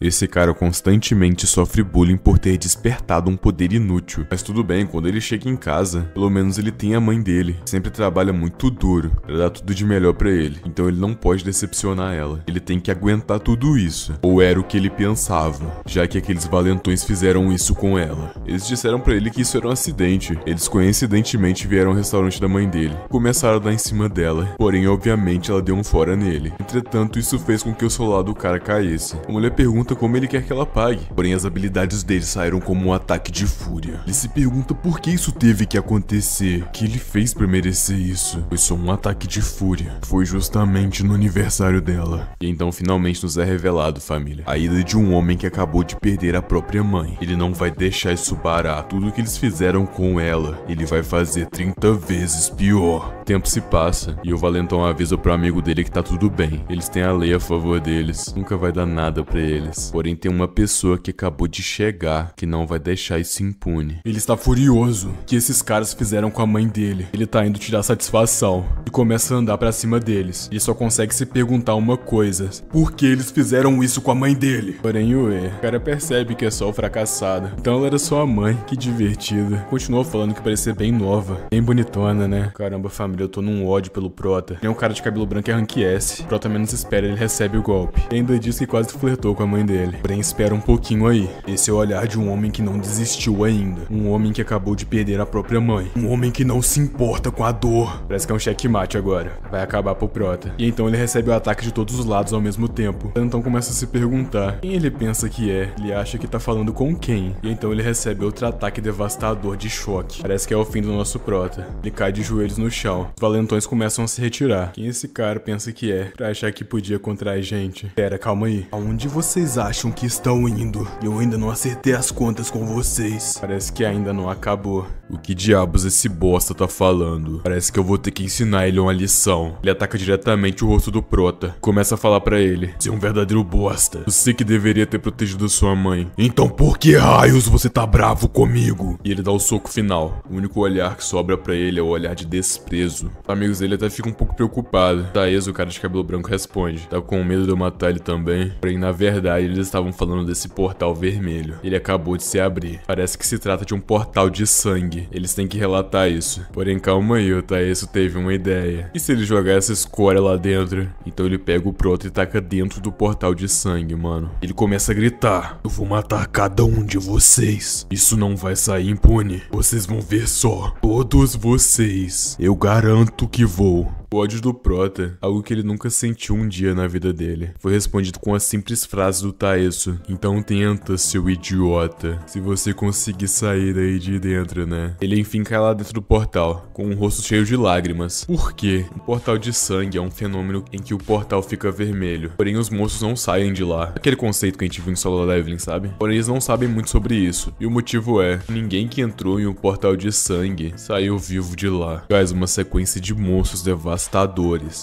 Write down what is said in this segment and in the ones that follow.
Esse cara constantemente sofre bullying por ter despertado um poder inútil. Mas tudo bem, quando ele chega em casa, pelo menos ele tem a mãe dele. Sempre trabalha muito duro pra dar tudo de melhor pra ele. Então ele não pode decepcionar ela. Ele tem que aguentar tudo isso. Ou era o que ele pensava, já que aqueles valentões fizeram isso com ela. Eles disseram pra ele que isso era um acidente. Eles coincidentemente vieram ao restaurante da mãe dele. Começaram a dar em cima dela. Porém, obviamente, ela deu um fora nele. Entretanto, isso fez com que o celular do cara caísse. A mulher pergunta como ele quer que ela pague. Porém, as habilidades dele saíram como um ataque de fúria. Ele se pergunta por que isso teve que acontecer. O que ele fez pra merecer isso? Foi só um ataque de fúria. Foi justamente no aniversário dela. E então finalmente nos é revelado, família, a ida de um homem que acabou de perder a própria mãe. Ele não vai deixar isso parar. Tudo que eles fizeram com ela, ele vai fazer 30 vezes pior. O tempo se passa e o valentão avisa pro amigo dele que tá tudo bem. Eles têm a lei a favor deles. Nunca vai dar nada pra eles. Porém, tem uma pessoa que acabou de chegar que não vai deixar isso impune. Ele está furioso que esses caras fizeram com a mãe dele. Ele tá indo tirar satisfação e começa a andar pra cima deles. Ele só consegue se perguntar uma coisa: por que eles fizeram isso com a mãe dele? Porém, o cara percebe que é só o fracassado. Então ela era só a mãe. Que divertida. Continuou falando que parecia bem nova, bem bonitona, né? Caramba, família, eu tô num ódio pelo Prota. Tem um cara de cabelo branco é rank S. Prota menos espera, ele recebe o golpe. E ainda diz que quase flertou com a mãe dele. Porém, espera um pouquinho aí. Esse é o olhar de um homem que não desistiu ainda. Um homem que acabou de perder a própria mãe. Um homem que não se importa com a dor. Parece que é um checkmate agora. Vai acabar pro Prota. E então ele recebe o ataque de todos os lados ao mesmo tempo. Então começa a se perguntar quem ele pensa que é. Ele acha que tá falando com quem. E então ele recebe outro ataque devastador de choque. Parece que é o fim do nosso Prota. Ele cai de joelhos no chão. Os valentões começam a se retirar. Quem esse cara pensa que é? Pra achar que podia contra a gente. Pera, calma aí. Aonde vocês acham que estão indo? Eu ainda não acertei as contas com vocês. Parece que ainda não acabou. O que diabos esse bosta tá falando? Parece que eu vou ter que ensinar ele uma lição. Ele ataca diretamente o rosto do Prota. Começa a falar pra ele: você é um verdadeiro bosta. Você que deveria ter protegido sua mãe. Então por que raios você tá bravo comigo? E ele dá o soco final. O único olhar que sobra pra ele é o olhar de desprezo. Os amigos dele até ficam um pouco preocupados. Taez, o cara de cabelo branco, responde: tá com medo de eu matar ele também? Porém, na verdade, eles estavam falando desse portal vermelho. Ele acabou de se abrir. Parece que se trata de um portal de sangue. Eles têm que relatar isso. Porém, calma aí, o Taeso teve uma ideia. E se ele jogar essa escória lá dentro? Então ele pega o Prota e taca dentro do portal de sangue, mano. Ele começa a gritar: eu vou matar cada um de vocês. Isso não vai sair impune. Vocês vão ver só. Todos vocês. Eu garanto que vou. O ódio do Prota, algo que ele nunca sentiu um dia na vida dele, foi respondido com a simples frase do Taeso: então tenta, seu idiota. Se você conseguir sair daí de dentro, né? Ele enfim cai lá dentro do portal, com um rosto cheio de lágrimas. Por quê? Um portal de sangue é um fenômeno em que o portal fica vermelho. Porém, os monstros não saem de lá. Aquele conceito que a gente viu em Solo Leveling, sabe? Porém, eles não sabem muito sobre isso. E o motivo é: ninguém que entrou em um portal de sangue saiu vivo de lá. Faz uma sequência de monstros devastadores.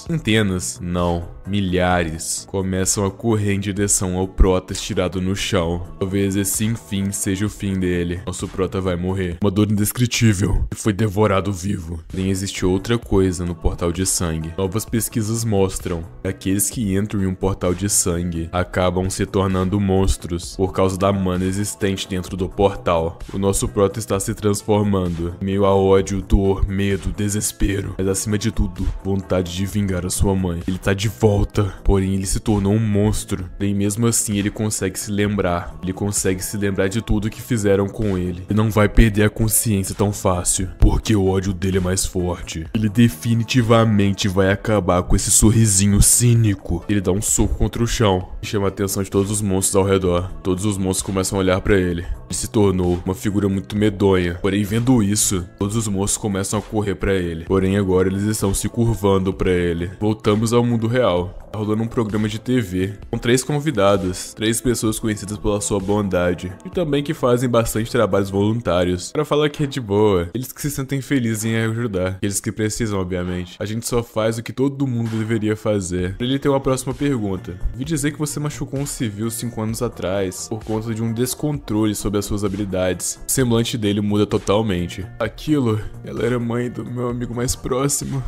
Centenas, não, milhares, começam a correr em direção ao Prota estirado no chão. Talvez esse enfim seja o fim dele. Nosso Prota vai morrer. Uma dor indescritível. E foi devorado vivo. Nem existe outra coisa no portal de sangue. Novas pesquisas mostram que aqueles que entram em um portal de sangue acabam se tornando monstros por causa da mana existente dentro do portal. O nosso Prota está se transformando, em meio a ódio, dor, medo, desespero, mas acima de tudo, vontade de vingar a sua mãe. Ele tá de volta, porém ele se tornou um monstro. E mesmo assim ele consegue se lembrar. Ele consegue se lembrar de tudo que fizeram com ele. Ele não vai perder a consciência tão fácil, porque o ódio dele é mais forte. Ele definitivamente vai acabar com esse sorrisinho cínico. Ele dá um soco contra o chão e chama a atenção de todos os monstros ao redor. Todos os monstros começam a olhar pra ele. Ele se tornou uma figura muito medonha. Porém, vendo isso, todos os monstros começam a correr pra ele. Porém, agora eles estão se curvando pra ele. Voltamos ao mundo real. Tá rolando um programa de TV com 3 convidadas, 3 pessoas conhecidas pela sua bondade e também que fazem bastante trabalhos voluntários. Pra falar que é de boa, eles que se sentem felizes em ajudar, eles que precisam, obviamente. A gente só faz o que todo mundo deveria fazer. Ele tem uma próxima pergunta. Vi dizer que você machucou um civil 5 anos atrás por conta de um descontrole sobre as suas habilidades. O semblante dele muda totalmente. Aquilo, ela era mãe do meu amigo mais próximo.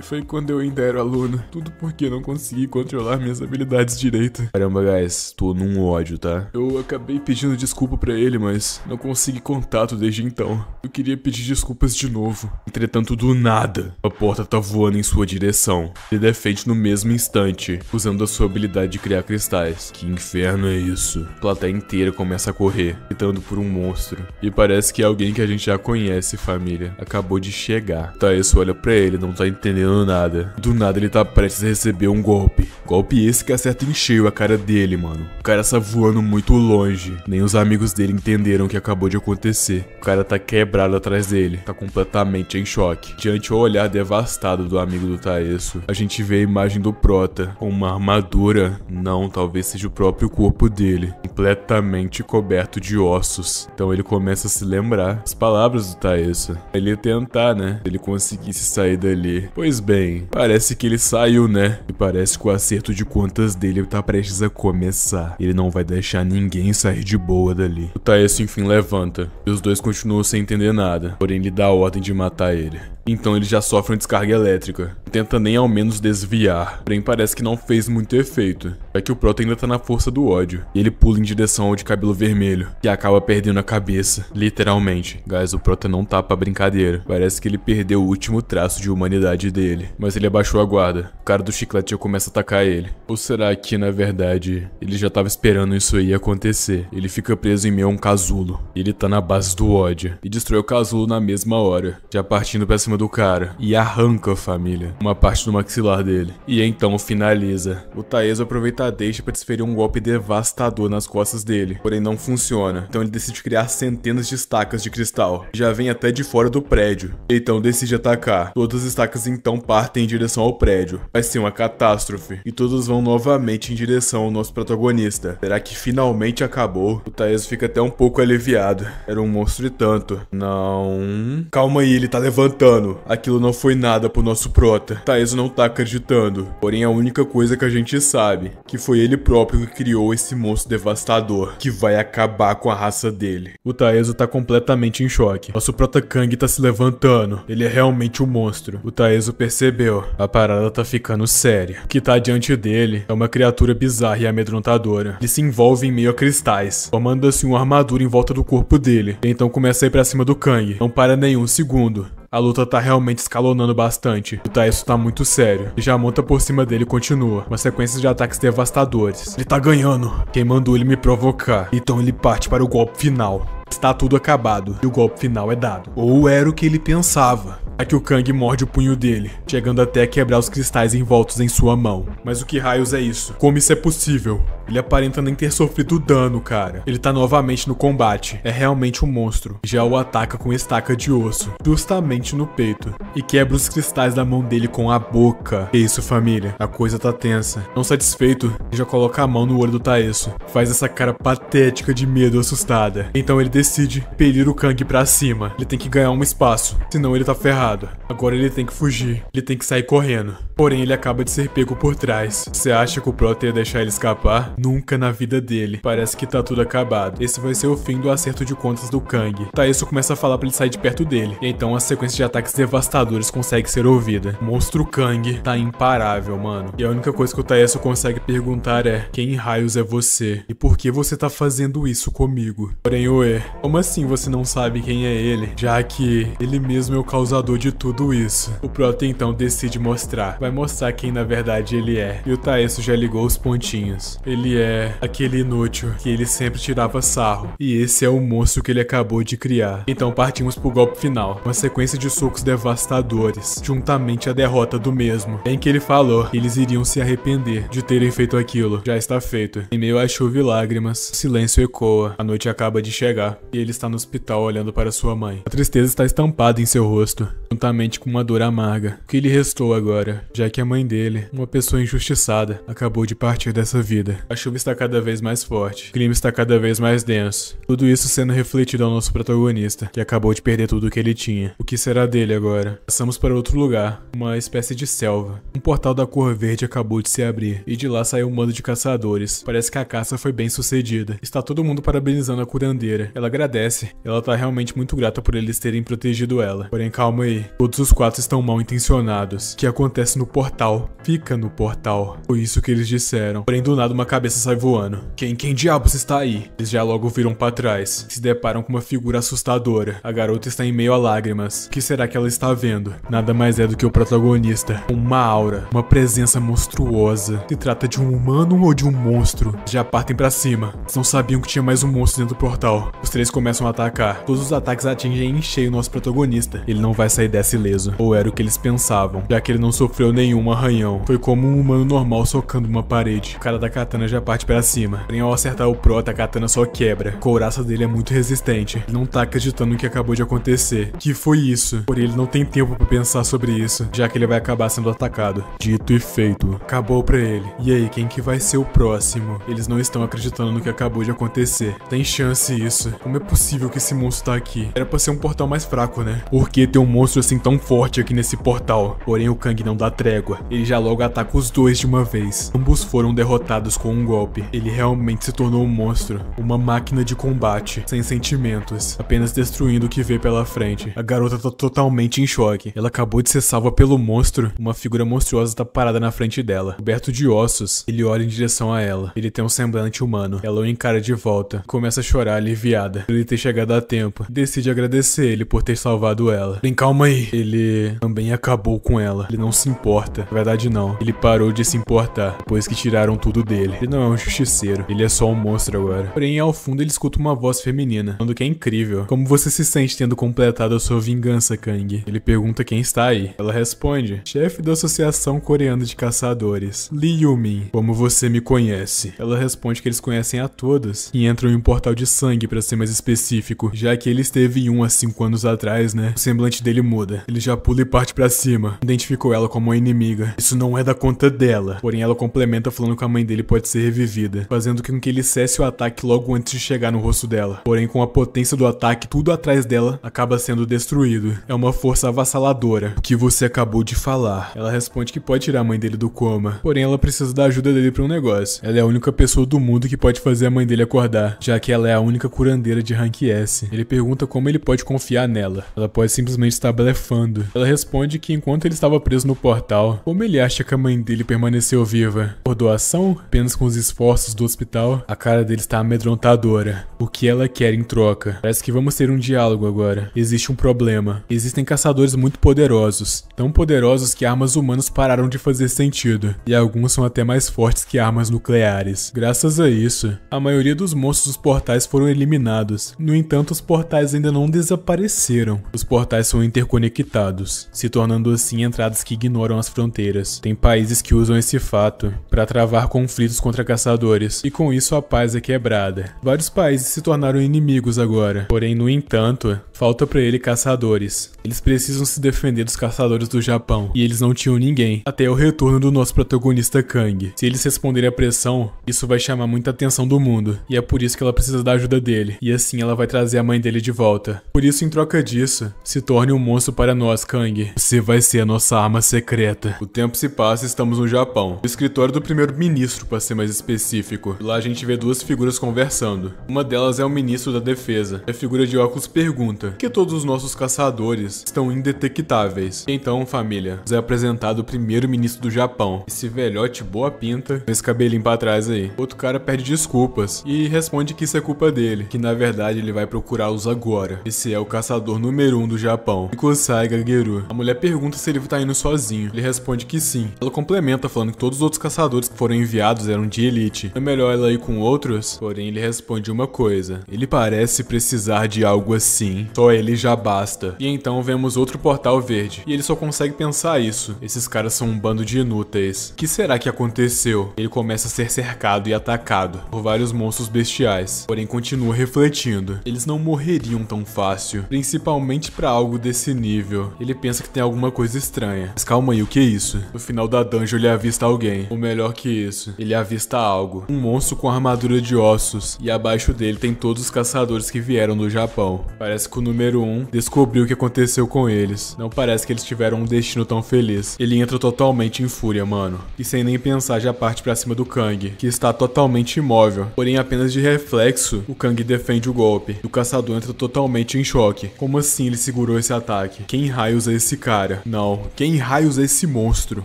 Foi quando eu ainda era aluno. Tudo porque não consegui consegui controlar minhas habilidades direito. Caramba, guys, tô num ódio, tá? Eu acabei pedindo desculpa pra ele, mas não consegui contato desde então. Eu queria pedir desculpas de novo. Entretanto, do nada, a porta tá voando em sua direção. Ele defende no mesmo instante, usando a sua habilidade de criar cristais. Que inferno é isso? A plateia inteira começa a correr, gritando por um monstro. E parece que é alguém que a gente já conhece, família. Acabou de chegar. Taeso olha pra ele, não tá entendendo nada. Do nada ele tá prestes a receber um golpe. Golpe esse que acerta em cheio a cara dele, mano. O cara tá voando muito longe. Nem os amigos dele entenderam o que acabou de acontecer. O cara tá quebrado atrás dele. Tá completamente em choque. Diante o olhar devastado do amigo do Taeso, a gente vê a imagem do Prota com uma armadura. Não, talvez seja o próprio corpo dele. Completamente coberto de ossos. Então ele começa a se lembrar as palavras do Taeso. Ele ia tentar, né? Se ele conseguisse sair dali. Pois bem, parece que ele saiu, né? E parece que o acerto de contas dele tá prestes a começar. Ele não vai deixar ninguém sair de boa dali. O Taeso enfim levanta. E os dois continuam sem entender nada. Porém ele dá a ordem de matar ele. Então ele já sofre uma descarga elétrica. Não tenta nem ao menos desviar. Porém parece que não fez muito efeito. É que o Prota ainda tá na força do ódio. E ele pula em direção ao de cabelo vermelho. E acaba perdendo a cabeça. Literalmente. Guys, o Prota não tá pra brincadeira. Parece que ele perdeu o último traço de humanidade dele. Mas ele abaixou a guarda. O cara do chiclete já começa a atacar ele. Ou será que, na verdade, ele já tava esperando isso aí acontecer? Ele fica preso em meio a um casulo. E ele tá na base do ódio. E destrói o casulo na mesma hora. Já partindo pra cima do cara. E arranca, família, uma parte do maxilar dele. E então finaliza. O Taeso aproveita a deixa pra desferir um golpe devastador nas costas dele. Porém não funciona. Então ele decide criar centenas de estacas de cristal. Já vem até de fora do prédio. Então decide atacar. Todas as estacas então partem em direção ao prédio. Vai ser uma catástrofe. E todos vão novamente em direção ao nosso protagonista. Será que finalmente acabou? O Taeso fica até um pouco aliviado. Era um monstro e tanto. Não... Calma aí, ele tá levantando. Aquilo não foi nada pro nosso Prota. Taeso não tá acreditando. Porém a única coisa que a gente sabe, que foi ele próprio que criou esse monstro devastador, que vai acabar com a raça dele. O Taeso tá completamente em choque. Nosso Prota Kang tá se levantando. Ele é realmente um monstro. O Taeso percebeu. A parada tá ficando séria. O que tá diante dele é uma criatura bizarra e amedrontadora. Ele se envolve em meio a cristais, formando assim uma armadura em volta do corpo dele. E então começa a ir pra cima do Kang. Não para nenhum segundo. A luta tá realmente escalonando bastante. O Taeso tá muito sério. Ele já monta por cima dele e continua. Uma sequência de ataques devastadores. Ele tá ganhando. Quem mandou ele me provocar? Então ele parte para o golpe final. Está tudo acabado e o golpe final é dado. Ou era o que ele pensava. É que o Kang morde o punho dele, chegando até a quebrar os cristais envoltos em sua mão. Mas o que raios é isso? Como isso é possível? Ele aparenta nem ter sofrido dano, cara. Ele tá novamente no combate. É realmente um monstro. Já o ataca com estaca de osso, justamente no peito, e quebra os cristais da mão dele com a boca. Que isso, família? A coisa tá tensa. Não satisfeito, ele já coloca a mão no olho do Taeso. Faz essa cara patética de medo assustada. Então ele decide pelir o Kang pra cima. Ele tem que ganhar um espaço, senão ele tá ferrado. Agora ele tem que fugir. Ele tem que sair correndo. Porém ele acaba de ser pego por trás. Você acha que o Prota ia deixar ele escapar? Nunca na vida dele. Parece que tá tudo acabado. Esse vai ser o fim do acerto de contas do Kang. Taeso começa a falar pra ele sair de perto dele. E então a sequência de ataques devastadores consegue ser ouvida. O monstro Kang tá imparável, mano. E a única coisa que o Taeso consegue perguntar é: quem raios é você? E por que você tá fazendo isso comigo? Porém, ué, como assim você não sabe quem é ele? Já que ele mesmo é o causador de tudo isso. O Prota então decide mostrar. Vai mostrar quem na verdade ele é. E o Taeso já ligou os pontinhos. Ele é aquele inútil que ele sempre tirava sarro. E esse é o monstro que ele acabou de criar. Então partimos pro golpe final. Uma sequência de socos devastadores, juntamente à derrota do mesmo. Em que ele falou que eles iriam se arrepender de terem feito aquilo. Já está feito. Em meio a chuva e lágrimas, o silêncio ecoa. A noite acaba de chegar. E ele está no hospital olhando para sua mãe. A tristeza está estampada em seu rosto, juntamente com uma dor amarga. O que lhe restou agora, já que a mãe dele, uma pessoa injustiçada, acabou de partir dessa vida. A chuva está cada vez mais forte, o clima está cada vez mais denso. Tudo isso sendo refletido ao nosso protagonista, que acabou de perder tudo o que ele tinha. O que será dele agora? Passamos para outro lugar, uma espécie de selva. Um portal da cor verde acabou de se abrir, e de lá saiu um bando de caçadores. Parece que a caça foi bem sucedida. Está todo mundo parabenizando a curandeira. Ela agradece, ela tá realmente muito grata por eles terem protegido ela. Porém, calma aí. Todos os quatro estão mal intencionados. O que acontece no portal, fica no portal. Foi isso que eles disseram. Porém, do nada uma cabeça sai voando. Quem diabos está aí? Eles já logo viram pra trás. Se deparam com uma figura assustadora. A garota está em meio a lágrimas. O que será que ela está vendo? Nada mais é do que o protagonista. Uma aura, uma presença monstruosa. Se trata de um humano ou de um monstro? Já partem pra cima. Eles não sabiam que tinha mais um monstro dentro do portal. Os três começam a atacar. Todos os ataques atingem em cheio o nosso protagonista. Ele não vai sair dessa ileso. Ou era o que eles pensavam, já que ele não sofreu nenhum arranhão. Foi como um humano normal socando uma parede. O cara da katana já parte pra cima. Porém, ao acertar o prota, a katana só quebra. A couraça dele é muito resistente. Ele não tá acreditando no que acabou de acontecer. Que foi isso? Porém, ele não tem tempo pra pensar sobre isso, já que ele vai acabar sendo atacado. Dito e feito. Acabou pra ele. E aí, quem que vai ser o próximo? Eles não estão acreditando no que acabou de acontecer. Tem chance isso. Como é possível que esse monstro tá aqui? Era pra ser um portal mais fraco, né? Por que ter um monstro assim tão forte aqui nesse portal? Porém, o Kang não dá trégua. Ele já logo ataca os dois de uma vez. Ambos foram derrotados com um golpe. Ele realmente se tornou um monstro. Uma máquina de combate. Sem sentimentos. Apenas destruindo o que vê pela frente. A garota tá totalmente em choque. Ela acabou de ser salva pelo monstro. Uma figura monstruosa tá parada na frente dela. Coberto de ossos, ele olha em direção a ela. Ele tem um semblante humano. Ela o encara de volta. Começa a chorar aliviada por ele ter chegado a tempo. Decide agradecer ele por ter salvado ela. Bem, calma aí. Ele também acabou com ela. Ele não se importa. Na verdade, não. Ele parou de se importar depois que tiraram tudo dele. Ele não é um justiceiro. Ele é só um monstro agora. Porém, ao fundo, ele escuta uma voz feminina, falando que é incrível. Como você se sente tendo completado a sua vingança, Kang? Ele pergunta quem está aí. Ela responde: chefe da Associação Coreana de Caçadores, Lee Yumin. Como você me conhece? Ela responde que eles conhecem a todos e entram em um portal de sangue, pra ser mais específico, já que ele esteve em um há 5 anos atrás, né? O semblante dele muda. Ele já pula e parte pra cima. Identificou ela como uma inimiga. Isso não é da conta dela. Porém, ela complementa falando que a mãe dele pode ser revivida, fazendo com que ele cesse o ataque logo antes de chegar no rosto dela. Porém, com a potência do ataque, tudo atrás dela acaba sendo destruído. É uma força avassaladora. O que você acabou de falar? Ela responde que pode tirar a mãe dele do coma. Porém, ela precisa da ajuda dele pra um negócio. Ela é a única pessoa do mundo que pode fazer a mãe dele acordar, já que ela é a única curandeira de rank S. Ele pergunta como ele pode confiar nela. Ela pode simplesmente estar blefando. Ela responde que enquanto ele estava preso no portal, como ele acha que a mãe dele permaneceu viva? Por doação? Apenas com os esforços do hospital? A cara dele está amedrontadora. O que ela quer em troca? Parece que vamos ter um diálogo agora. Existe um problema. Existem caçadores muito poderosos. Tão poderosos que armas humanas pararam de fazer sentido. E alguns são até mais fortes que armas nucleares. Graças a isso, a maioria dos monstros dos portais foram eliminados. No entanto, os portais ainda não desapareceram. Os portais são interconectados, se tornando assim entradas que ignoram as fronteiras. Tem países que usam esse fato para travar conflitos contra caçadores, e com isso a paz é quebrada. Vários países se tornaram inimigos agora. Porém, no entanto, falta para ele caçadores. Eles precisam se defender dos caçadores do Japão, e eles não tinham ninguém, até o retorno do nosso protagonista Kang. Se eles responderem à pressão, isso vai chamar muita atenção do mundo, e é por isso que ela precisa da ajuda dele, e assim ela vai trazer a mãe dele de volta. Por isso, em troca disso, se torne um monstro para nós, Kang. Você vai ser a nossa arma secreta. O tempo se passa e estamos no Japão, no escritório do primeiro-ministro, para ser mais específico. Lá a gente vê duas figuras conversando. Uma delas é o ministro da defesa. A figura de óculos pergunta: por que todos os nossos caçadores estão indetectáveis? Então, família, nos é apresentado o primeiro-ministro do Japão. Esse velhote boa pinta, com esse cabelinho pra trás aí. Outro cara pede desculpas e responde que isso é culpa dele, que na verdade ele vai procurá-los agora. Esse é o caçador número 1 do Japão, Mikosai Gageru. A mulher pergunta se ele tá indo sozinho. Ele responde que sim. Ela complementa falando que todos os outros caçadores que foram enviados eram de elite. É melhor ela ir com outros? Porém, ele responde uma coisa: ele parece precisar de algo assim. Só ele já basta. E então vemos outro portal verde. E ele só consegue pensar isso. Esses caras são um bando de inúteis. O que será que aconteceu? Ele começa a ser cercado e atacado por vários monstros bestiais. Porém, continua refletindo. Eles não morreriam tão fácil. Principalmente pra algo desse nível. Ele pensa que tem alguma coisa estranha. Mas calma aí, o que é isso? No final da dungeon ele avista alguém. Ou melhor que isso, ele avista algo. Um monstro com armadura de ossos. E abaixo dele tem todos os caçadores que vieram do Japão. Parece que o número 1 descobriu o que aconteceu com eles. Não parece que eles tiveram um destino tão feliz. Ele entra totalmente em fúria, mano. E sem nem pensar já parte pra cima do Kang, que está totalmente imóvel. Porém, apenas de reflexo, o Kang defende o golpe. E o caçador entra totalmente em choque. Como assim ele segurou esse ataque? Quem raios é esse cara? Não. Quem raios é esse monstro.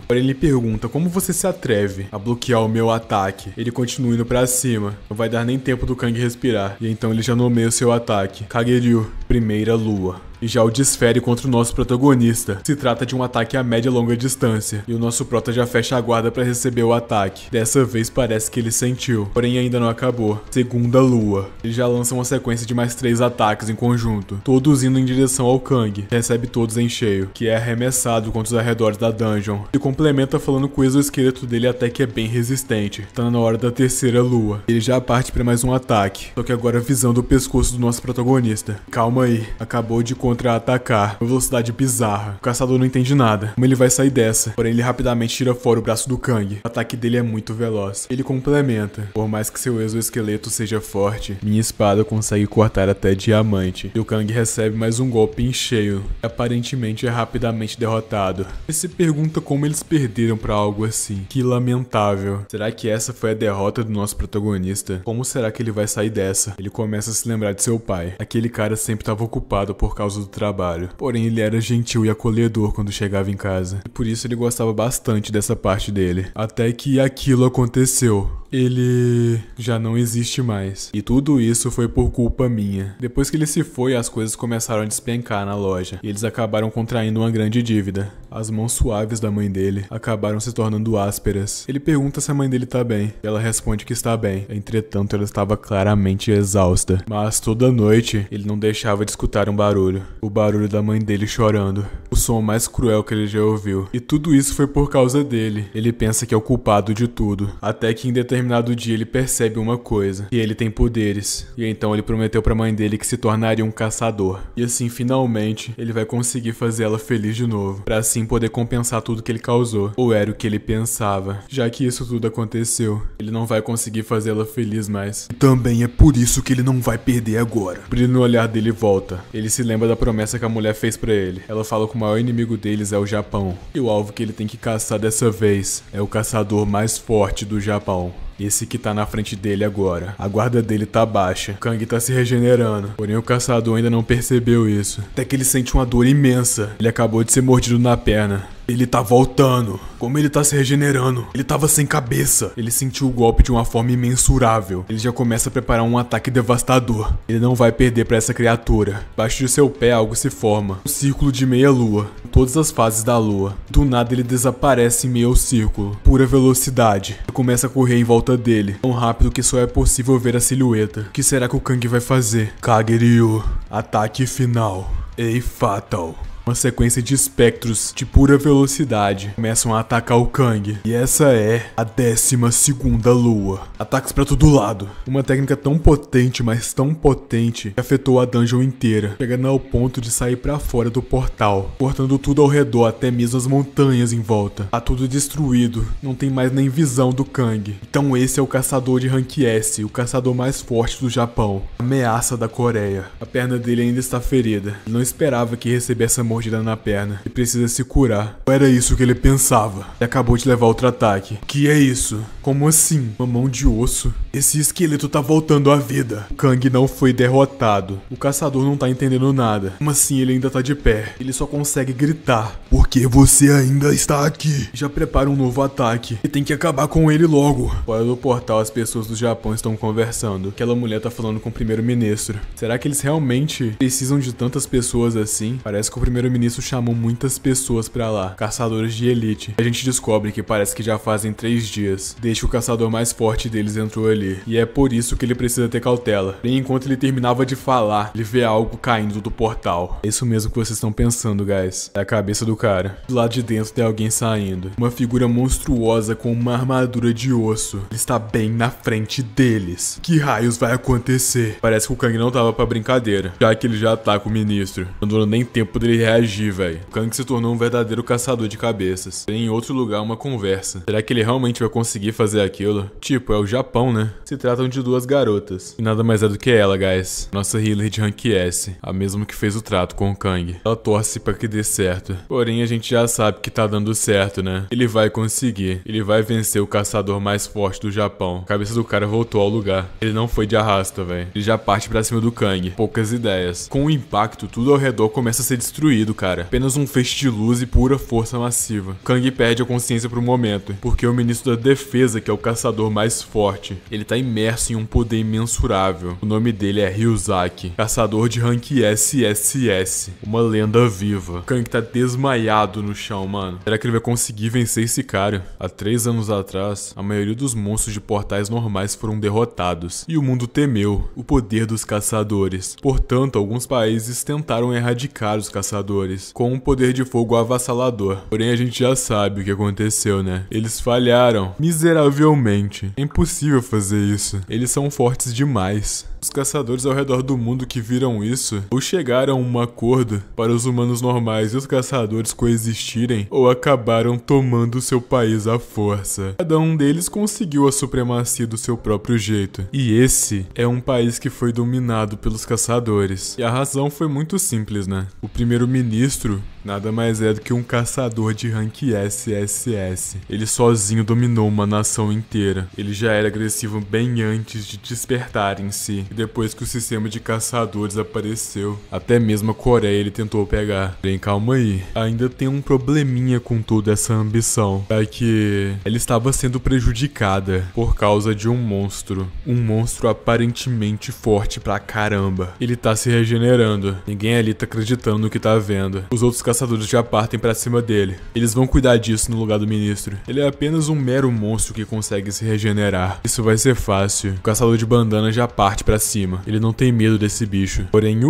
Porém ele pergunta como você se atreve a bloquear o meu ataque. Ele continua indo pra cima, não vai dar nem tempo do Kang respirar. E então ele já nomeia o seu ataque, Kageryu, primeira lua. E já o desfere contra o nosso protagonista. Se trata de um ataque a média e longa distância, e o nosso prota já fecha a guarda para receber o ataque. Dessa vez parece que ele sentiu, porém ainda não acabou. Segunda lua. Ele já lança uma sequência de mais 3 ataques em conjunto, todos indo em direção ao Kang, recebe todos em cheio, que é arremessado contra os arredores da dungeon. Ele complementa falando que o exoesqueleto dele até que é bem resistente. Tá na hora da terceira lua. Ele já parte para mais um ataque, só que agora visando o pescoço do nosso protagonista. Calma aí, acabou de contra-atacar, uma velocidade bizarra. O caçador não entende nada, como ele vai sair dessa, porém ele rapidamente tira fora o braço do Kang. O ataque dele é muito veloz. Ele complementa, por mais que seu exoesqueleto seja forte, minha espada consegue cortar até diamante. E o Kang recebe mais um golpe em cheio, e aparentemente é rapidamente derrotado. E se pergunta como eles perderam pra algo assim. Que lamentável. Será que essa foi a derrota do nosso protagonista? Como será que ele vai sair dessa? Ele começa a se lembrar de seu pai. Aquele cara sempre estava ocupado por causa do trabalho. Porém, ele era gentil e acolhedor quando chegava em casa. E por isso ele gostava bastante dessa parte dele. Até que aquilo aconteceu. Ele já não existe mais. E tudo isso foi por culpa minha. Depois que ele se foi, as coisas começaram a despencar na loja. E eles acabaram contraindo uma grande dívida. As mãos suaves da mãe dele acabaram se tornando ásperas. Ele pergunta se a mãe dele tá bem. E ela responde que está bem. Entretanto, ela estava claramente exausta. Mas toda noite, ele não deixava de escutar um barulho. O barulho da mãe dele chorando. O som mais cruel que ele já ouviu. E tudo isso foi por causa dele. Ele pensa que é o culpado de tudo. Até que em determinado dia ele percebe uma coisa, que ele tem poderes, e então ele prometeu pra mãe dele que se tornaria um caçador, e assim finalmente ele vai conseguir fazer ela feliz de novo, pra assim poder compensar tudo que ele causou, ou era o que ele pensava. Já que isso tudo aconteceu, ele não vai conseguir fazê-la feliz mais. Também é por isso que ele não vai perder agora. O brilho no olhar dele volta, ele se lembra da promessa que a mulher fez pra ele. Ela fala que o maior inimigo deles é o Japão, e o alvo que ele tem que caçar dessa vez é o caçador mais forte do Japão. Esse que tá na frente dele agora. A guarda dele tá baixa. O Kang tá se regenerando. Porém o caçador ainda não percebeu isso. Até que ele sente uma dor imensa. Ele acabou de ser mordido na perna. Ele tá voltando. Como ele tá se regenerando. Ele tava sem cabeça. Ele sentiu o golpe de uma forma imensurável. Ele já começa a preparar um ataque devastador. Ele não vai perder pra essa criatura. Abaixo de seu pé algo se forma. Um círculo de meia lua. Em todas as fases da lua. Do nada ele desaparece em meio ao círculo. Pura velocidade. Ele começa a correr em volta dele. Tão rápido que só é possível ver a silhueta. O que será que o Kang vai fazer? Kageryu. Ataque final. Ei, Fatal. Uma sequência de espectros de pura velocidade começam a atacar o Kang. E essa é a 12ª lua. Ataques pra todo lado. Uma técnica tão potente, mas tão potente, que afetou a dungeon inteira, chegando ao ponto de sair pra fora do portal, cortando tudo ao redor, até mesmo as montanhas em volta. Tá tudo destruído, não tem mais nem visão do Kang. Então esse é o caçador de Rank S, o caçador mais forte do Japão. Ameaça da Coreia. A perna dele ainda está ferida. Ele não esperava que recebesse essa mordida na perna e precisa se curar. Ou era isso que ele pensava? Ele acabou de levar outro ataque. O que é isso? Como assim? Uma mão de osso? Esse esqueleto tá voltando à vida. O Kang não foi derrotado. O caçador não tá entendendo nada. Como assim ele ainda tá de pé? Ele só consegue gritar. Porque você ainda está aqui. Já prepara um novo ataque. E tem que acabar com ele logo. Fora do portal, as pessoas do Japão estão conversando. Aquela mulher tá falando com o primeiro-ministro. Será que eles realmente precisam de tantas pessoas assim? Parece que o primeiro-ministro chamou muitas pessoas pra lá. Caçadores de elite. A gente descobre que parece que já fazem 3 dias. Desde que o caçador mais forte deles entrou ali. E é por isso que ele precisa ter cautela. E enquanto ele terminava de falar, ele vê algo caindo do portal. É isso mesmo que vocês estão pensando, guys. É a cabeça do cara. Do lado de dentro tem alguém saindo. Uma figura monstruosa com uma armadura de osso. Ele está bem na frente deles. Que raios vai acontecer? Parece que o Kang não tava pra brincadeira, já que ele já ataca o ministro. Não deu nem tempo dele reagir, velho. O Kang se tornou um verdadeiro caçador de cabeças. Tem em outro lugar uma conversa. Será que ele realmente vai conseguir fazer aquilo? Tipo, é o Japão, né? Se tratam de 2 garotas. E nada mais é do que ela, guys. Nossa healer de Rank S. A mesma que fez o trato com o Kang. Ela torce pra que dê certo. Porém, a gente já sabe que tá dando certo, né? Ele vai conseguir. Ele vai vencer o caçador mais forte do Japão. A cabeça do cara voltou ao lugar. Ele não foi de arrasta, velho. Ele já parte pra cima do Kang. Poucas ideias. Com o impacto, tudo ao redor começa a ser destruído. colorido, cara. Apenas um feixe de luz e pura força massiva. Kang perde a consciência por um momento, porque o ministro da defesa, que é o caçador mais forte, ele tá imerso em um poder imensurável. O nome dele é Ryuzaki, caçador de rank SSS, uma lenda viva. Kang tá desmaiado no chão, mano. Será que ele vai conseguir vencer esse cara? Há 3 anos atrás, a maioria dos monstros de portais normais foram derrotados, e o mundo temeu o poder dos caçadores. Portanto, alguns países tentaram erradicar os caçadores com um poder de fogo avassalador. Porém, a gente já sabe o que aconteceu, né? Eles falharam miseravelmente. É impossível fazer isso. Eles são fortes demais. Os caçadores ao redor do mundo que viram isso, ou chegaram a um acordo para os humanos normais e os caçadores coexistirem, ou acabaram tomando seu país à força. Cada um deles conseguiu a supremacia do seu próprio jeito. E esse é um país que foi dominado pelos caçadores. E a razão foi muito simples, né? O primeiro-ministro nada mais é do que um caçador de rank SSS. Ele sozinho dominou uma nação inteira. Ele já era agressivo bem antes de despertar em si. E depois que o sistema de caçadores apareceu, até mesmo a Coreia ele tentou pegar. Bem, calma aí. Ainda tem um probleminha com toda essa ambição. É que ela estava sendo prejudicada por causa de um monstro. Um monstro aparentemente forte pra caramba. Ele tá se regenerando. Ninguém ali tá acreditando no que tá vendo. Os outros caçadores já partem pra cima dele. Eles vão cuidar disso no lugar do ministro. Ele é apenas um mero monstro que consegue se regenerar. Isso vai ser fácil. O caçador de bandana já parte pra cima. Ele não tem medo desse bicho. Porém,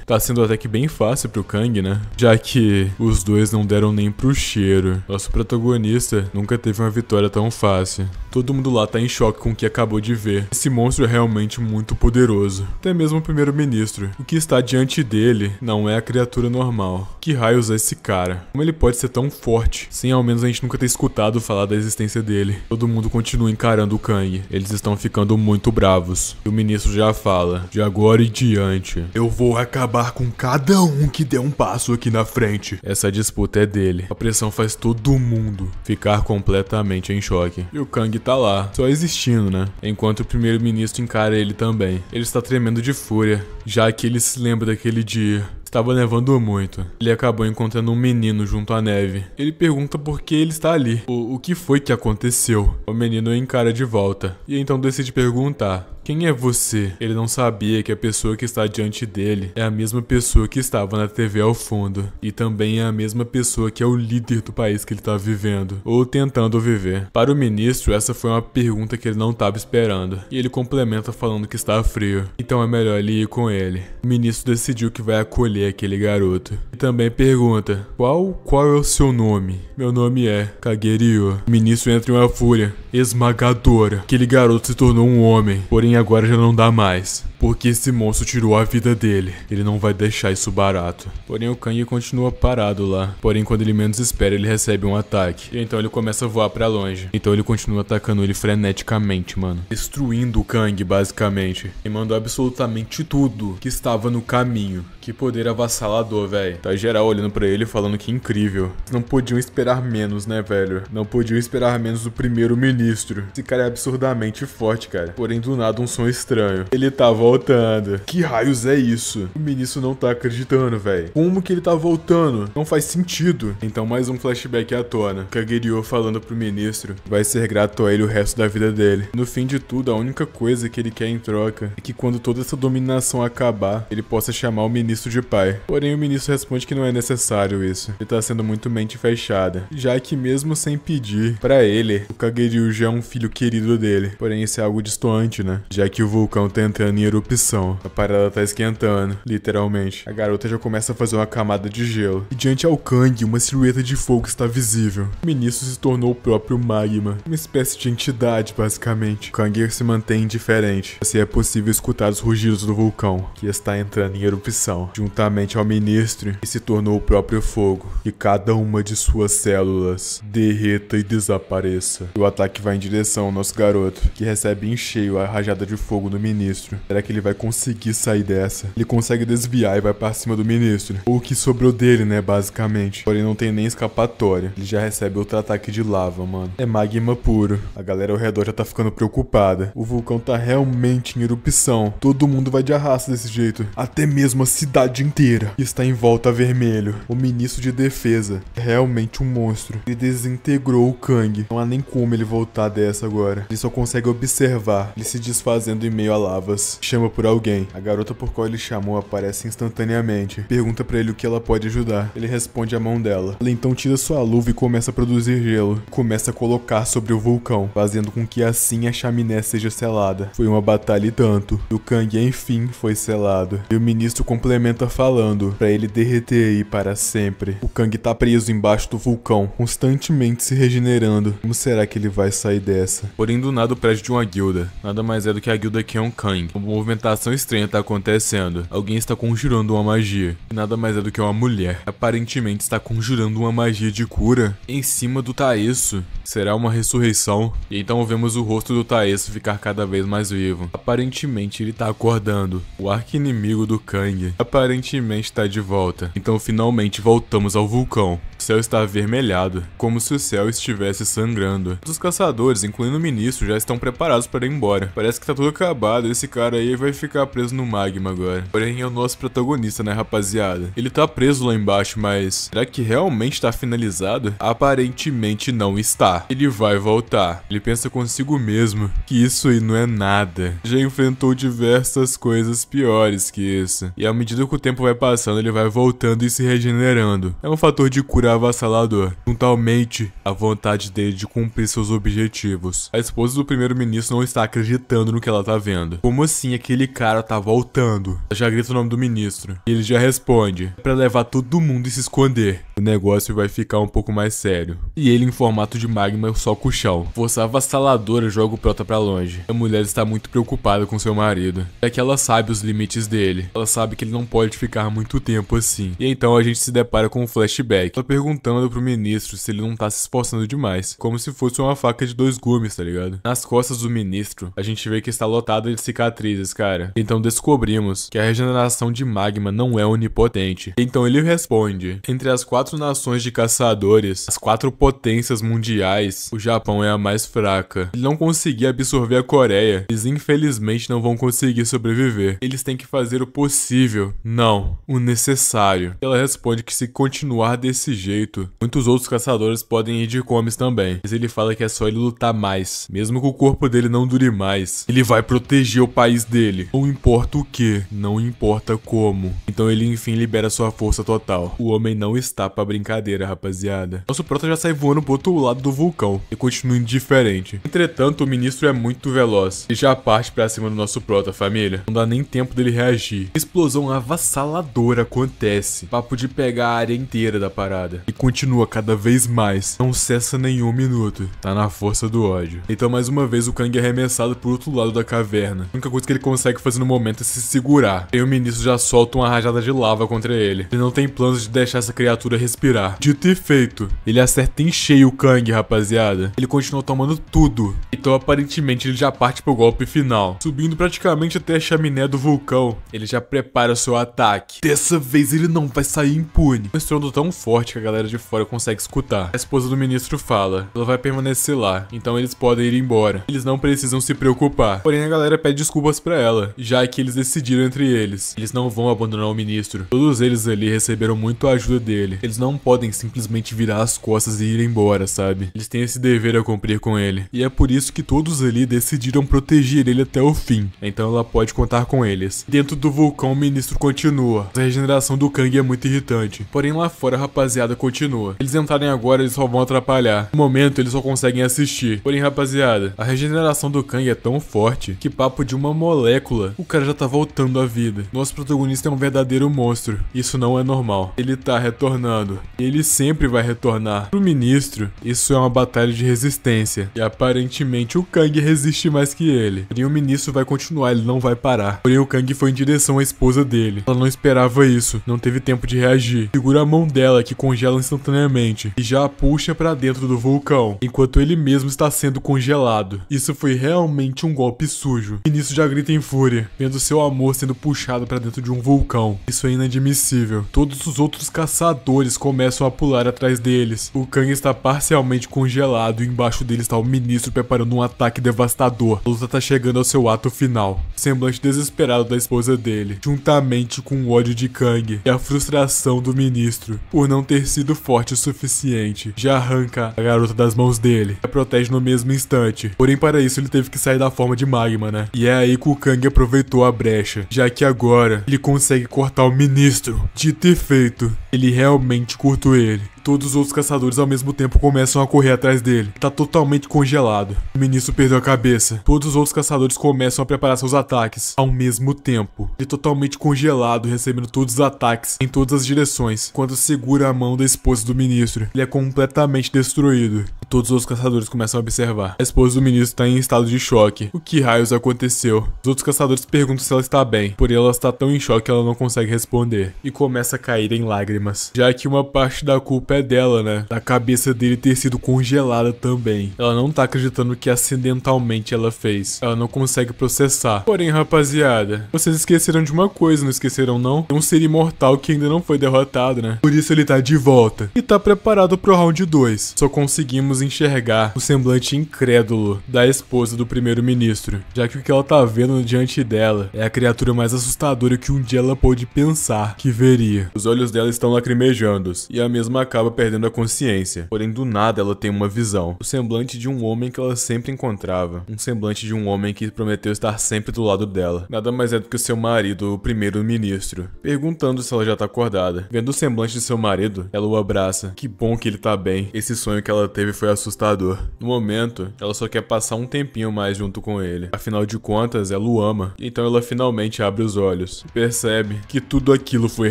tá sendo até que bem fácil pro Kang, né? Já que os dois não deram nem pro cheiro. Nosso protagonista nunca teve uma vitória tão fácil. Todo mundo lá tá em choque com o que acabou de ver. Esse monstro é realmente muito poderoso. Até mesmo o primeiro-ministro. O que está diante dele não é a criatura normal. Que raios é esse cara? Como ele pode ser tão forte, sem ao menos a gente nunca ter escutado falar da existência dele? Todo mundo continua encarando o Kang. Eles estão ficando muito bravos. E o ministro já fala: de agora em diante, eu vou acabar com cada um que der um passo aqui na frente. Essa disputa é dele. A pressão faz todo mundo ficar completamente em choque. E o Kang tá lá, só existindo, né? Enquanto o primeiro-ministro encara ele também. Ele está tremendo de fúria, já que ele se lembra daquele dia. Estava nevando muito. Ele acabou encontrando um menino junto à neve. Ele pergunta por que ele está ali. O que foi que aconteceu? O menino o encara de volta. E então decide perguntar: quem é você? Ele não sabia que a pessoa que está diante dele é a mesma pessoa que estava na TV ao fundo. E também é a mesma pessoa que é o líder do país que ele está vivendo. Ou tentando viver. Para o ministro, essa foi uma pergunta que ele não estava esperando. E ele complementa falando que está frio. Então é melhor ele ir com ele. O ministro decidiu que vai acolher aquele garoto. E também pergunta: qual é o seu nome? Meu nome é Kageryou. O ministro entra em uma fúria esmagadora. Aquele garoto se tornou um homem. Porém agora já não dá mais. Porque esse monstro tirou a vida dele. Ele não vai deixar isso barato. Porém o Kang continua parado lá. Porém quando ele menos espera ele recebe um ataque. E então ele começa a voar pra longe. Então ele continua atacando ele freneticamente, mano. Destruindo o Kang basicamente. E mandou absolutamente tudo que estava no caminho. Que poder avassalador, velho. Tá geral olhando pra ele falando que incrível. Não podiam esperar menos, né, velho? Não podiam esperar menos do primeiro-ministro. Esse cara é absurdamente forte, cara. Porém do nada um som estranho. Ele tá voltando. Que raios é isso? O ministro não tá acreditando, velho. Como que ele tá voltando? Não faz sentido. Então mais um flashback à tona. Kageryou falando pro ministro vai ser grato a ele o resto da vida dele. No fim de tudo, a única coisa que ele quer em troca é que quando toda essa dominação acabar, ele possa chamar o ministro de pai. Porém o ministro responde que não é necessário isso. Ele tá sendo muito mente fechada. Já que mesmo sem pedir pra ele, o Kageryou já é um filho querido dele. Porém isso é algo distoante, né? Já que o vulcão tá entrando em erupção. A parada tá esquentando, literalmente. A garota já começa a fazer uma camada de gelo. E diante ao Kang, uma silhueta de fogo está visível. O ministro se tornou o próprio magma. Uma espécie de entidade, basicamente. O Kang se mantém indiferente. Assim é possível escutar os rugidos do vulcão, que está entrando em erupção. Juntamente ao ministro, que se tornou o próprio fogo. E cada uma de suas células derreta e desapareça. E o ataque vai em direção ao nosso garoto, que recebe em cheio a rajada de fogo do ministro. Será que ele vai conseguir sair dessa? Ele consegue desviar e vai pra cima do ministro. Ou o que sobrou dele, né, basicamente. Porém, não tem nem escapatória. Ele já recebe outro ataque de lava, mano. É magma puro. A galera ao redor já tá ficando preocupada. O vulcão tá realmente em erupção. Todo mundo vai de arrasto desse jeito. Até mesmo a cidade inteira está em volta a vermelho. O ministro de defesa é realmente um monstro. Ele desintegrou o Kang. Não há nem como ele voltar dessa agora. Ele só consegue observar ele se desfazendo em meio a lavas. Chama por alguém. A garota por qual ele chamou aparece instantaneamente. Pergunta pra ele o que ela pode ajudar. Ele responde a mão dela. Ela então tira sua luva e começa a produzir gelo. Começa a colocar sobre o vulcão, fazendo com que assim a chaminé seja selada. Foi uma batalha e tanto. E o Kang enfim foi selado. E o ministro complementa falando pra ele derreter aí para sempre. O Kang tá preso embaixo do vulcão, constantemente se regenerando. Como será que ele vai sair dessa? Porém, do nada o prédio de uma guilda. Nada mais é do que a guilda Keon Kang. Uma movimentação estranha tá acontecendo. Alguém está conjurando uma magia. E nada mais é do que uma mulher. Aparentemente está conjurando uma magia de cura em cima do Taeso. Será uma ressurreição? E então vemos o rosto do Taeso ficar cada vez mais vivo. Aparentemente ele tá acordando. O arqui-inimigo do Kang aparentemente tá de volta. Então finalmente voltamos ao vulcão. O céu está avermelhado, como se o céu estivesse sangrando. Os caçadores, incluindo o ministro, já estão preparados para ir embora. Parece que tá tudo acabado, esse cara aí vai ficar preso no magma agora. Porém é o nosso protagonista, né, rapaziada? Ele tá preso lá embaixo, mas será que realmente tá finalizado? Aparentemente não está. Ele vai voltar. Ele pensa consigo mesmo que isso aí não é nada. Já enfrentou diversas coisas piores que isso. E à medida que o tempo vai passando, ele vai voltando e se regenerando. É um fator de cura avassalador, juntamente à vontade dele de cumprir seus objetivos. A esposa do primeiro-ministro não está acreditando no que ela tá vendo. Como assim aquele cara tá voltando? Ela já grita o nome do ministro. E ele já responde: é pra levar todo mundo e se esconder. O negócio vai ficar um pouco mais sério. E ele, em formato de magma, soca o chão. Força avassaladora joga o prota pra longe. A mulher está muito preocupada com seu marido. É que ela sabe os limites dele. Ela sabe que ele não pode ficar muito tempo assim. E então a gente se depara com um flashback. Ela perguntando pro ministro se ele não tá se esforçando demais. Como se fosse uma faca de dois gumes, tá ligado? Nas costas do ministro, a gente vê que está lotado de cicatrizes, cara. Então descobrimos que a regeneração de magma não é onipotente. Então ele responde: entre as 4 nações de caçadores, as 4 potências mundiais, o Japão é a mais fraca. Ele não conseguir absorver a Coreia, eles infelizmente não vão conseguir sobreviver. Eles têm que fazer o possível, não o necessário. Ela responde que se continuar desse jeito, muitos outros caçadores podem ir de comes também. Mas ele fala que é só ele lutar mais, mesmo que o corpo dele não dure mais. Ele vai proteger o país dele, não importa o que, não importa como. Então ele enfim libera sua força total. O homem não está pra brincadeira, rapaziada. Nosso prota já sai voando pro outro lado do vulcão e continua indiferente. Entretanto, o ministro é muito veloz e já parte pra cima do nosso prota, família. Não dá nem tempo dele reagir. Explosão avassaladora acontece. Papo de pegar a área inteira da parada. E continua cada vez mais. Não cessa nenhum minuto. Tá na força do ódio. Então mais uma vez o Kang é arremessado pro outro lado da caverna. A única coisa que ele consegue fazer no momento é se segurar. E o ministro já solta uma rajada de lava contra ele. Ele não tem planos de deixar essa criatura respirar. Dito e feito, ele acerta em cheio o Kang, rapaziada. Ele continua tomando tudo. Então aparentemente ele já parte pro golpe final. Subindo praticamente até a chaminé do vulcão, ele já prepara seu ataque. Dessa vez ele não vai sair impune. Um estrondo tão forte que a galera de fora consegue escutar. A esposa do ministro fala: ela vai permanecer lá, então eles podem ir embora. Eles não precisam se preocupar. Porém a galera pede desculpas pra ela, já que eles decidiram entre eles. Eles não vão abandonar o ministro. Todos eles ali receberam muito a ajuda dele. Eles não podem simplesmente virar as costas e ir embora, sabe? Eles têm esse dever a cumprir com ele. E é por isso que todos ali decidiram proteger ele até o fim. Então ela pode contar com eles. Dentro do vulcão o ministro continua. A regeneração do Kang é muito irritante. Porém lá fora a rapaziada continua. Eles entrarem agora, eles só vão atrapalhar. No momento eles só conseguem assistir. Porém rapaziada, a regeneração do Kang é tão forte que papo de uma molécula, o cara já tá voltando à vida. Nosso protagonista é um verdadeiro monstro. Isso não é normal. Ele tá retornando. E ele sempre vai retornar. Pro ministro, isso é uma batalha de resistência. E aparentemente o Kang resiste mais que ele. Porém o ministro vai continuar, ele não vai parar. Porém o Kang foi em direção à esposa dele. Ela não esperava isso. Não teve tempo de reagir. Segura a mão dela que congela congela instantaneamente e já a puxa pra dentro do vulcão, enquanto ele mesmo está sendo congelado. Isso foi realmente um golpe sujo. O ministro já grita em fúria, vendo seu amor sendo puxado pra dentro de um vulcão. Isso é inadmissível. Todos os outros caçadores começam a pular atrás deles. O Kang está parcialmente congelado e embaixo dele está o ministro preparando um ataque devastador. A luta tá chegando ao seu ato final. O semblante desesperado da esposa dele, juntamente com o ódio de Kang e a frustração do ministro por não ter sido forte o suficiente, já arranca a garota das mãos dele e a protege no mesmo instante. Porém, para isso ele teve que sair da forma de magma, né? E é aí que o Kang aproveitou a brecha, já que agora ele consegue cortar o ministro. Dito e feito, ele realmente curtou ele. Todos os outros caçadores ao mesmo tempo começam a correr atrás dele. Tá totalmente congelado. O ministro perdeu a cabeça. Todos os outros caçadores começam a preparar seus ataques ao mesmo tempo. Ele totalmente congelado, recebendo todos os ataques em todas as direções. Quando segura a mão da esposa do ministro, ele é completamente destruído. E todos os outros caçadores começam a observar. A esposa do ministro está em estado de choque. O que raios aconteceu? Os outros caçadores perguntam se ela está bem, porém ela está tão em choque que ela não consegue responder. E começa a cair em lágrimas, já que uma parte da culpa é dela, né? Da cabeça dele ter sido congelada também. Ela não tá acreditando que acidentalmente ela fez. Ela não consegue processar. Porém, rapaziada, vocês esqueceram de uma coisa, não esqueceram não? Tem um ser imortal que ainda não foi derrotado, né? Por isso ele tá de volta. E tá preparado pro round 2. Só conseguimos enxergar o semblante incrédulo da esposa do primeiro-ministro, já que o que ela tá vendo diante dela é a criatura mais assustadora que um dia ela pôde pensar que veria. Os olhos dela estão lacrimejando e a mesma acaba perdendo a consciência. Porém, do nada ela tem uma visão. O semblante de um homem que ela sempre encontrava. Um semblante de um homem que prometeu estar sempre do lado dela. Nada mais é do que o seu marido, o primeiro-ministro. Perguntando se ela já tá acordada. Vendo o semblante de seu marido, ela o abraça. Que bom que ele tá bem. Esse sonho que ela teve foi assustador. No momento, ela só quer passar um tempinho mais junto com ele. Afinal de contas, ela o ama. Então ela finalmente abre os olhos e percebe que tudo aquilo foi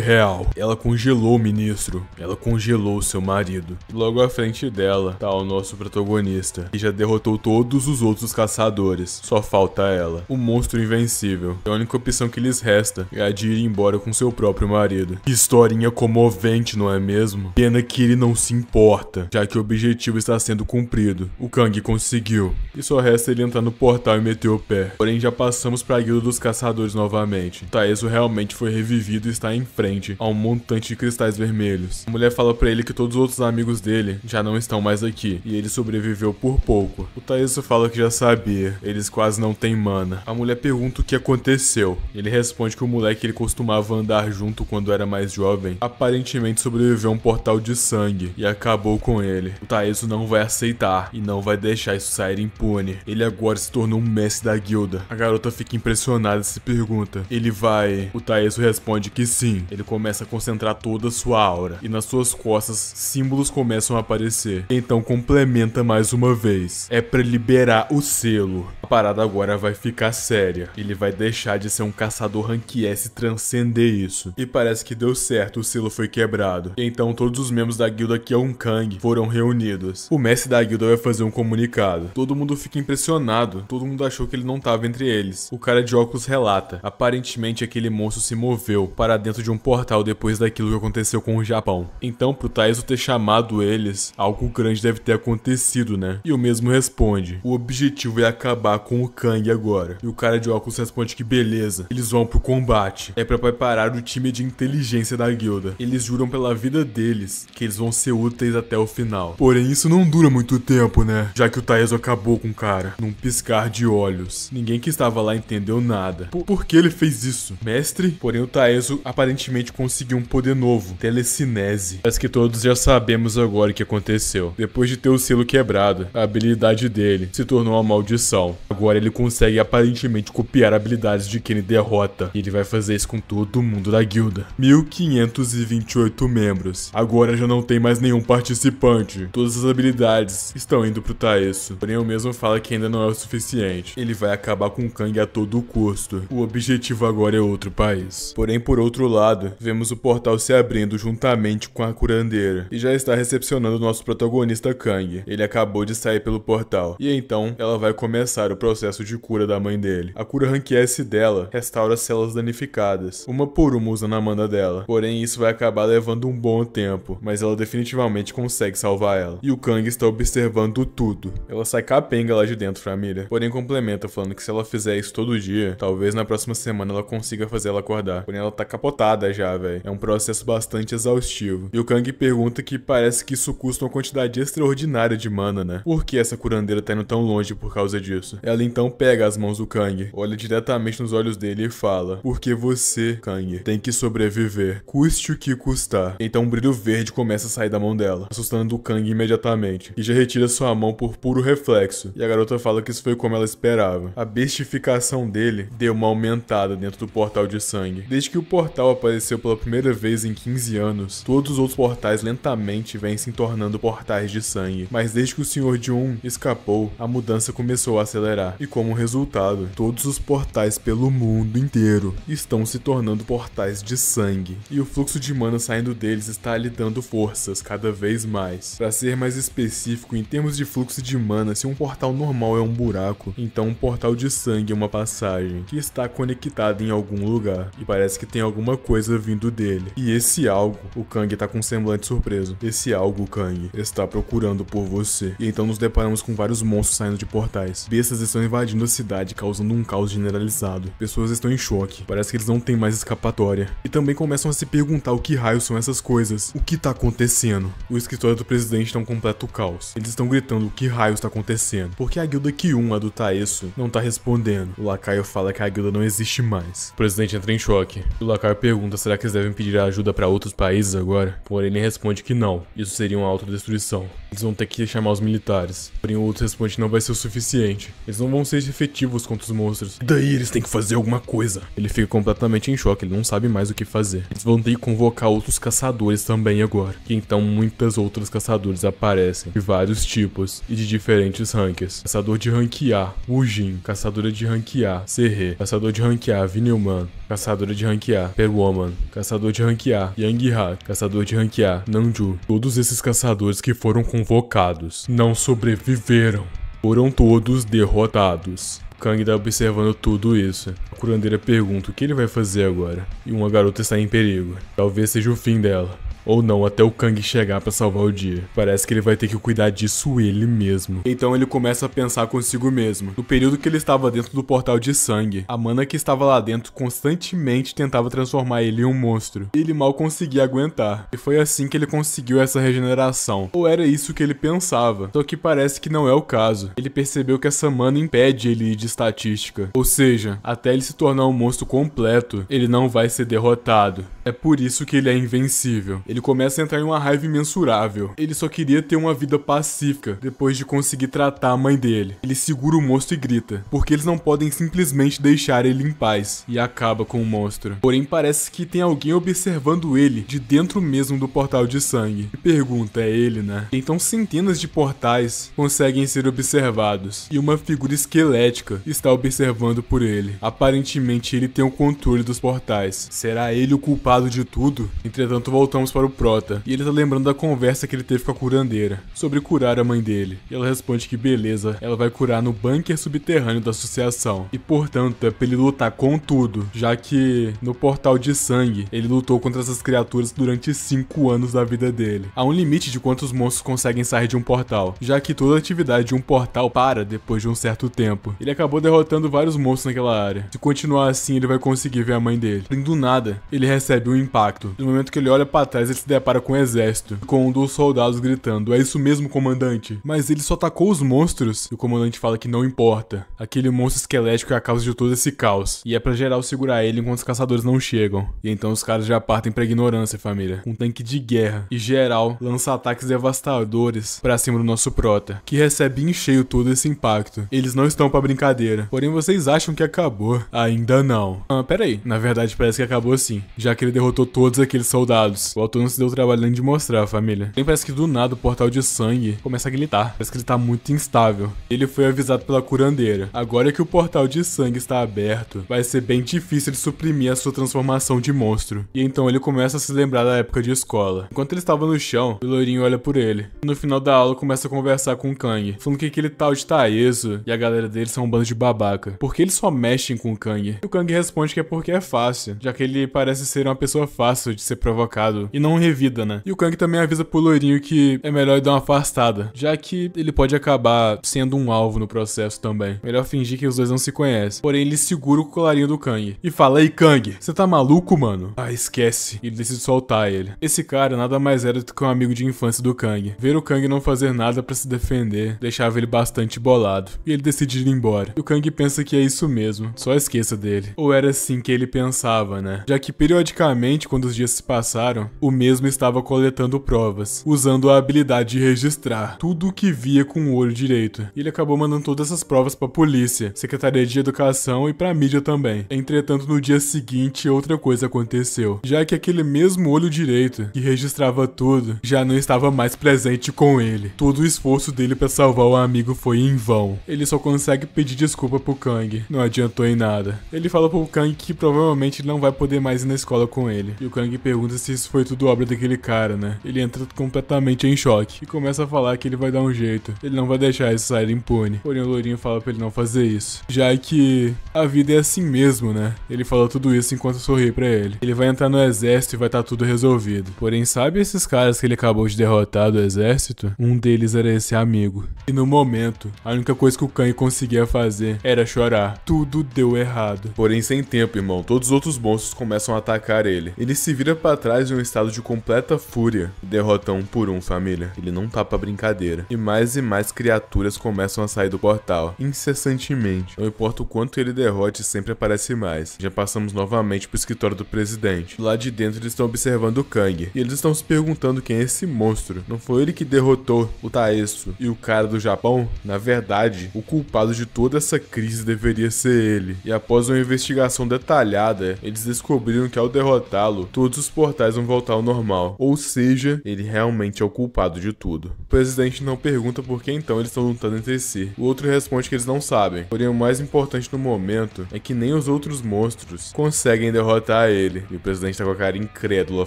real. Ela congelou o ministro. Ela congelou seu marido. E logo à frente dela tá o nosso protagonista, que já derrotou todos os outros caçadores. Só falta ela, o monstro invencível. A única opção que lhes resta é a de ir embora com seu próprio marido. Que historinha comovente, não é mesmo? Pena que ele não se importa, já que o objetivo está sendo cumprido. O Kang conseguiu. E só resta ele entrar no portal e meter o pé. Porém, já passamos pra guilda dos caçadores novamente. Taeso realmente foi revivido e está em frente a um montante de cristais vermelhos. A mulher fala pra ele que todos os outros amigos dele já não estão mais aqui, e ele sobreviveu por pouco. O Taeso fala que já sabia, eles quase não têm mana. A mulher pergunta o que aconteceu. Ele responde que o moleque que ele costumava andar junto quando era mais jovem, aparentemente sobreviveu a um portal de sangue e acabou com ele. O Taeso não vai aceitar e não vai deixar isso sair impune. Ele agora se tornou um mestre da guilda. A garota fica impressionada e se pergunta, ele vai... O Taeso responde que sim. Ele começa a concentrar toda a sua aura e nas suas costas símbolos começam a aparecer. Então complementa mais uma vez. É pra liberar o selo. A parada agora vai ficar séria. Ele vai deixar de ser um caçador rank S e transcender isso. E parece que deu certo, o selo foi quebrado. E então todos os membros da guilda Kyeon Kang foram reunidos. O mestre da guilda vai fazer um comunicado. Todo mundo fica impressionado. Todo mundo achou que ele não tava entre eles. O cara de óculos relata. Aparentemente aquele monstro se moveu para dentro de um portal depois daquilo que aconteceu com o Japão. Então pro Taeso ter chamado eles, algo grande deve ter acontecido, né? E o mesmo responde. O objetivo é acabar com o Kang agora. E o cara de óculos responde que beleza, eles vão pro combate. É pra preparar o time de inteligência da guilda. Eles juram pela vida deles que eles vão ser úteis até o final. Porém, isso não dura muito tempo, né? Já que o Taeso acabou com o cara, num piscar de olhos. Ninguém que estava lá entendeu nada. Por que ele fez isso? Mestre? Porém, o Taeso aparentemente conseguiu um poder novo, telecinese. Parece que todos já sabemos agora o que aconteceu. Depois de ter o selo quebrado, a habilidade dele se tornou uma maldição. Agora ele consegue aparentemente copiar habilidades de quem ele derrota. E ele vai fazer isso com todo mundo da guilda. 1528 membros. Agora já não tem mais nenhum participante. Todas as habilidades unidades estão indo pro Taeso. Porém, o mesmo fala que ainda não é o suficiente. Ele vai acabar com o Kang a todo custo. O objetivo agora é outro país. Porém, por outro lado, vemos o portal se abrindo juntamente com a curandeira. E já está recepcionando o nosso protagonista Kang. Ele acabou de sair pelo portal. E então, ela vai começar o processo de cura da mãe dele. A cura Rank S dela restaura as células danificadas, uma por uma usando a mana dela. Porém, isso vai acabar levando um bom tempo, mas ela definitivamente consegue salvar ela. E o Kang está observando tudo. Ela sai capenga lá de dentro, família. Porém, complementa falando que se ela fizer isso todo dia, talvez na próxima semana ela consiga fazer ela acordar. Porém, ela tá capotada já, velho. É um processo bastante exaustivo. E o Kang pergunta que parece que isso custa uma quantidade extraordinária de mana, né? Por que essa curandeira tá indo tão longe por causa disso? Ela então pega as mãos do Kang, olha diretamente nos olhos dele e fala: porque você, Kang, tem que sobreviver, custe o que custar. Então um brilho verde começa a sair da mão dela, assustando o Kang imediatamente, e já retira sua mão por puro reflexo. E a garota fala que isso foi como ela esperava. A bestificação dele deu uma aumentada dentro do portal de sangue. Desde que o portal apareceu pela primeira vez em 15 anos, todos os outros portais lentamente vêm se tornando portais de sangue. Mas desde que o Sr. Jun escapou, a mudança começou a acelerar. E como resultado, todos os portais pelo mundo inteiro estão se tornando portais de sangue. E o fluxo de mana saindo deles está lhe dando forças cada vez mais. Para ser mais específico, em termos de fluxo de mana, se um portal normal é um buraco, então um portal de sangue é uma passagem que está conectada em algum lugar. E parece que tem alguma coisa vindo dele. E esse algo, o Kang tá com um semblante surpreso. Esse algo, Kang, está procurando por você. E então nos deparamos com vários monstros saindo de portais. Bestas estão invadindo a cidade, causando um caos generalizado. Pessoas estão em choque. Parece que eles não têm mais escapatória. E também começam a se perguntar o que raios são essas coisas. O que tá acontecendo? O escritório do presidente tá um completo caos. Eles estão gritando o que raios tá acontecendo. Porque a guilda Q1, a do Taeso, não tá respondendo. O lacaio fala que a guilda não existe mais. O presidente entra em choque. O lacaio pergunta: será que eles devem pedir ajuda pra outros países agora? Porém, ele responde que não. Isso seria uma autodestruição. Eles vão ter que chamar os militares. Porém, o outro responde que não vai ser o suficiente. Eles não vão ser efetivos contra os monstros. E daí eles têm que fazer alguma coisa. Ele fica completamente em choque, ele não sabe mais o que fazer. Eles vão ter que convocar outros caçadores também agora. E então muitas outras caçadores aparecem, de vários tipos e de diferentes ranks. Caçador de rank A, Wujin. Caçadora de rank A, Serre. Caçador de rank A, Vinilman. Caçadora de rank A, Perwoman. Caçador de rank A, Yang Ha. Caçador de rank A, Nanju. Todos esses caçadores que foram convocados não sobreviveram. Foram todos derrotados. Kang tá observando tudo isso. A curandeira pergunta o que ele vai fazer agora. E uma garota está em perigo. Talvez seja o fim dela. Ou não, até o Kang chegar pra salvar o dia. Parece que ele vai ter que cuidar disso ele mesmo. Então ele começa a pensar consigo mesmo. No período que ele estava dentro do portal de sangue, a mana que estava lá dentro constantemente tentava transformar ele em um monstro. E ele mal conseguia aguentar. E foi assim que ele conseguiu essa regeneração. Ou era isso que ele pensava. Só que parece que não é o caso. Ele percebeu que essa mana impede ele ir de estatística. Ou seja, até ele se tornar um monstro completo, ele não vai ser derrotado. É por isso que ele é invencível. Ele começa a entrar em uma raiva imensurável. Ele só queria ter uma vida pacífica depois de conseguir tratar a mãe dele. Ele segura o monstro e grita, porque eles não podem simplesmente deixar ele em paz, e acaba com o monstro. Porém, parece que tem alguém observando ele de dentro mesmo do portal de sangue. E pergunta, é ele, né? Então centenas de portais conseguem ser observados, e uma figura esquelética está observando por ele. Aparentemente ele tem o controle dos portais. Será ele o culpado de tudo? Entretanto, voltamos para o Prota, e ele tá lembrando da conversa que ele teve com a curandeira, sobre curar a mãe dele. E ela responde que beleza, ela vai curar no bunker subterrâneo da associação. E portanto, é pra ele lutar com tudo, já que no portal de sangue, ele lutou contra essas criaturas durante 5 anos da vida dele. Há um limite de quantos monstros conseguem sair de um portal, já que toda a atividade de um portal para depois de um certo tempo. Ele acabou derrotando vários monstros naquela área. Se continuar assim, ele vai conseguir ver a mãe dele. E do nada, ele recebe um impacto. No momento que ele olha para trás, ele se depara com um exército, com um dos soldados gritando, é isso mesmo, comandante? Mas ele só atacou os monstros? E o comandante fala que não importa. Aquele monstro esquelético é a causa de todo esse caos. E é pra geral segurar ele enquanto os caçadores não chegam. E então os caras já partem pra ignorância, família. Um tanque de guerra. E geral lança ataques devastadores pra cima do nosso Prota, que recebe em cheio todo esse impacto. Eles não estão pra brincadeira. Porém, vocês acham que acabou? Ainda não. Pera aí. Na verdade, parece que acabou sim. Já que ele derrotou todos aqueles soldados. O autor não se deu o trabalho nem de mostrar, família. Nem parece que do nada o portal de sangue começa a gritar. Parece que ele tá muito instável. Ele foi avisado pela curandeira. Agora que o portal de sangue está aberto, vai ser bem difícil de suprimir a sua transformação de monstro. E então ele começa a se lembrar da época de escola. Enquanto ele estava no chão, o loirinho olha por ele. No final da aula começa a conversar com o Kang, falando que aquele tal de Taeso e a galera dele são um bando de babaca. Porque eles só mexem com o Kang. E o Kang responde que é porque é fácil, já que ele parece ser uma pessoa fácil de ser provocado e não revida, né? E o Kang também avisa pro loirinho que é melhor dar uma afastada, já que ele pode acabar sendo um alvo no processo também. Melhor fingir que os dois não se conhecem. Porém, ele segura o colarinho do Kang e fala: "Ei, Kang, você tá maluco, mano?" Ah, esquece. E ele decide soltar ele. Esse cara nada mais era do que um amigo de infância do Kang. Ver o Kang não fazer nada pra se defender deixava ele bastante bolado. E ele decide ir embora. E o Kang pensa que é isso mesmo. Só esqueça dele. Ou era assim que ele pensava, né? Já que periodicamente, quando os dias se passaram, o mesmo estava coletando provas, usando a habilidade de registrar tudo o que via com o olho direito. E ele acabou mandando todas essas provas pra polícia, Secretaria de Educação e pra mídia também. Entretanto, no dia seguinte, outra coisa aconteceu. Já que aquele mesmo olho direito, que registrava tudo, já não estava mais presente com ele. Todo o esforço dele pra salvar o amigo foi em vão. Ele só consegue pedir desculpa pro Kang. Não adiantou em nada. Ele fala pro Kang que provavelmente ele não vai poder mais ir na escola com ele. E o Kang pergunta se isso foi tudo obra daquele cara, né? Ele entra completamente em choque e começa a falar que ele vai dar um jeito. Ele não vai deixar isso sair impune. Porém, o loirinho fala pra ele não fazer isso, já que a vida é assim mesmo, né? Ele fala tudo isso enquanto sorri pra ele. Ele vai entrar no exército e vai estar tudo resolvido. Porém, sabe esses caras que ele acabou de derrotar do exército? Um deles era esse amigo. E no momento, a única coisa que o Kang conseguia fazer era chorar. Tudo deu errado. Porém, sem tempo, irmão, todos os outros monstros começam a atacar ele. Ele se vira pra trás em um estado de completa fúria e derrota um por um, família. Ele não tá pra brincadeira. E mais criaturas começam a sair do portal, incessantemente. Não importa o quanto ele derrote, sempre aparece mais. Já passamos novamente pro escritório do presidente. Lá de dentro eles estão observando o Kang. E eles estão se perguntando quem é esse monstro. Não foi ele que derrotou o Taeso e o cara do Japão? Na verdade, o culpado de toda essa crise deveria ser ele. E após uma investigação detalhada, eles descobriram que ao derrotá-lo, todos os portais vão voltar ao normal. Ou seja, ele realmente é o culpado de tudo. O presidente não pergunta por que então eles estão lutando entre si. O outro responde que eles não sabem. Porém, o mais importante no momento é que nem os outros monstros conseguem derrotar ele. E o presidente tá com a cara incrédula,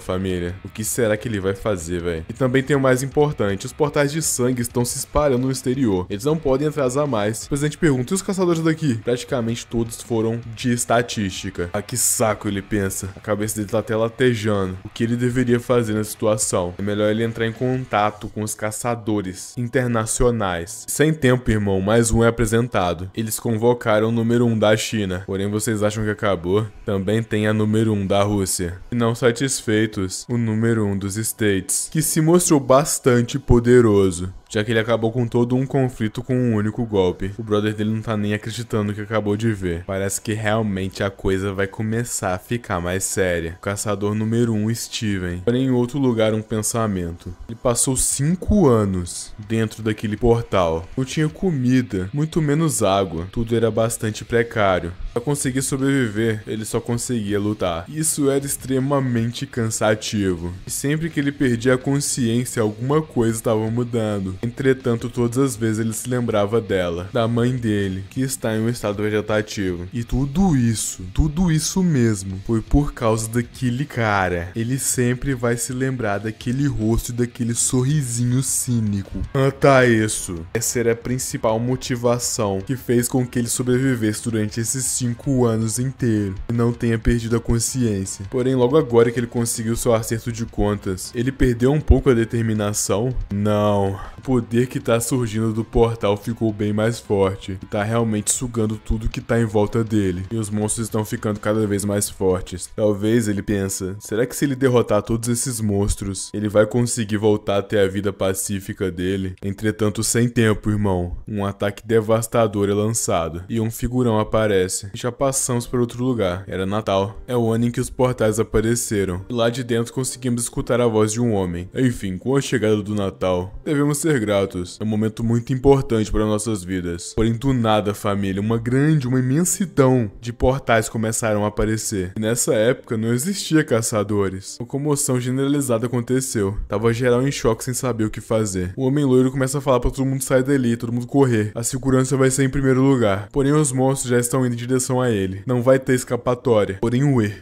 família. O que será que ele vai fazer, velho? E também tem o mais importante, os portais de sangue estão se espalhando no exterior. Eles não podem atrasar mais. O presidente pergunta: e os caçadores daqui? Praticamente todos foram de estatística. Ah, que saco, ele pensa. A cabeça dele tá até latejando. O que ele deveria fazer na situação? É melhor ele entrar em contato com os caçadores internacionais. Sem tempo, irmão, mais um é apresentado. Eles convocaram o número 1 da China. Porém, vocês acham que acabou? Também tem a número 1 da Rússia. E não satisfeitos, o número 1 dos States, que se mostrou bastante poderoso, já que ele acabou com todo um conflito com um único golpe. O brother dele não tá nem acreditando no que acabou de ver. Parece que realmente a coisa vai começar a ficar mais séria. O caçador número 1, Steven. Porém, em outro lugar, um pensamento. Ele passou 5 anos dentro daquele portal. Não tinha comida, muito menos água. Tudo era bastante precário. Pra conseguir sobreviver, ele só conseguia lutar. Isso era extremamente cansativo. E sempre que ele perdia a consciência, alguma coisa estava mudando. Entretanto, todas as vezes ele se lembrava dela, da mãe dele, que está em um estado vegetativo. E tudo isso mesmo, foi por causa daquele cara. Ele sempre vai se lembrar daquele rosto e daquele sorrisinho cínico. Taeso. Essa era a principal motivação que fez com que ele sobrevivesse durante esses 5 anos inteiros e não tenha perdido a consciência. Porém, logo agora que ele conseguiu seu acerto de contas, ele perdeu um pouco a determinação? Não. O poder que tá surgindo do portal ficou bem mais forte e tá realmente sugando tudo que tá em volta dele. E os monstros estão ficando cada vez mais fortes. Talvez, ele pensa, será que se ele derrotar todos esses monstros, ele vai conseguir voltar a ter a vida pacífica dele? Entretanto, sem tempo, irmão. Um ataque devastador é lançado e um figurão aparece. E já passamos para outro lugar. Era Natal. É o ano em que os portais apareceram. E lá de dentro conseguimos escutar a voz de um homem. Enfim, com a chegada do Natal, devemos ser super gratos. É um momento muito importante para nossas vidas. Porém, do nada, família, uma imensidão de portais começaram a aparecer. E nessa época não existia caçadores. Uma comoção generalizada aconteceu. Tava geral em choque sem saber o que fazer. O homem loiro começa a falar para todo mundo sair dali, todo mundo correr. A segurança vai ser em primeiro lugar. Porém, os monstros já estão indo em direção a ele. Não vai ter escapatória. Porém,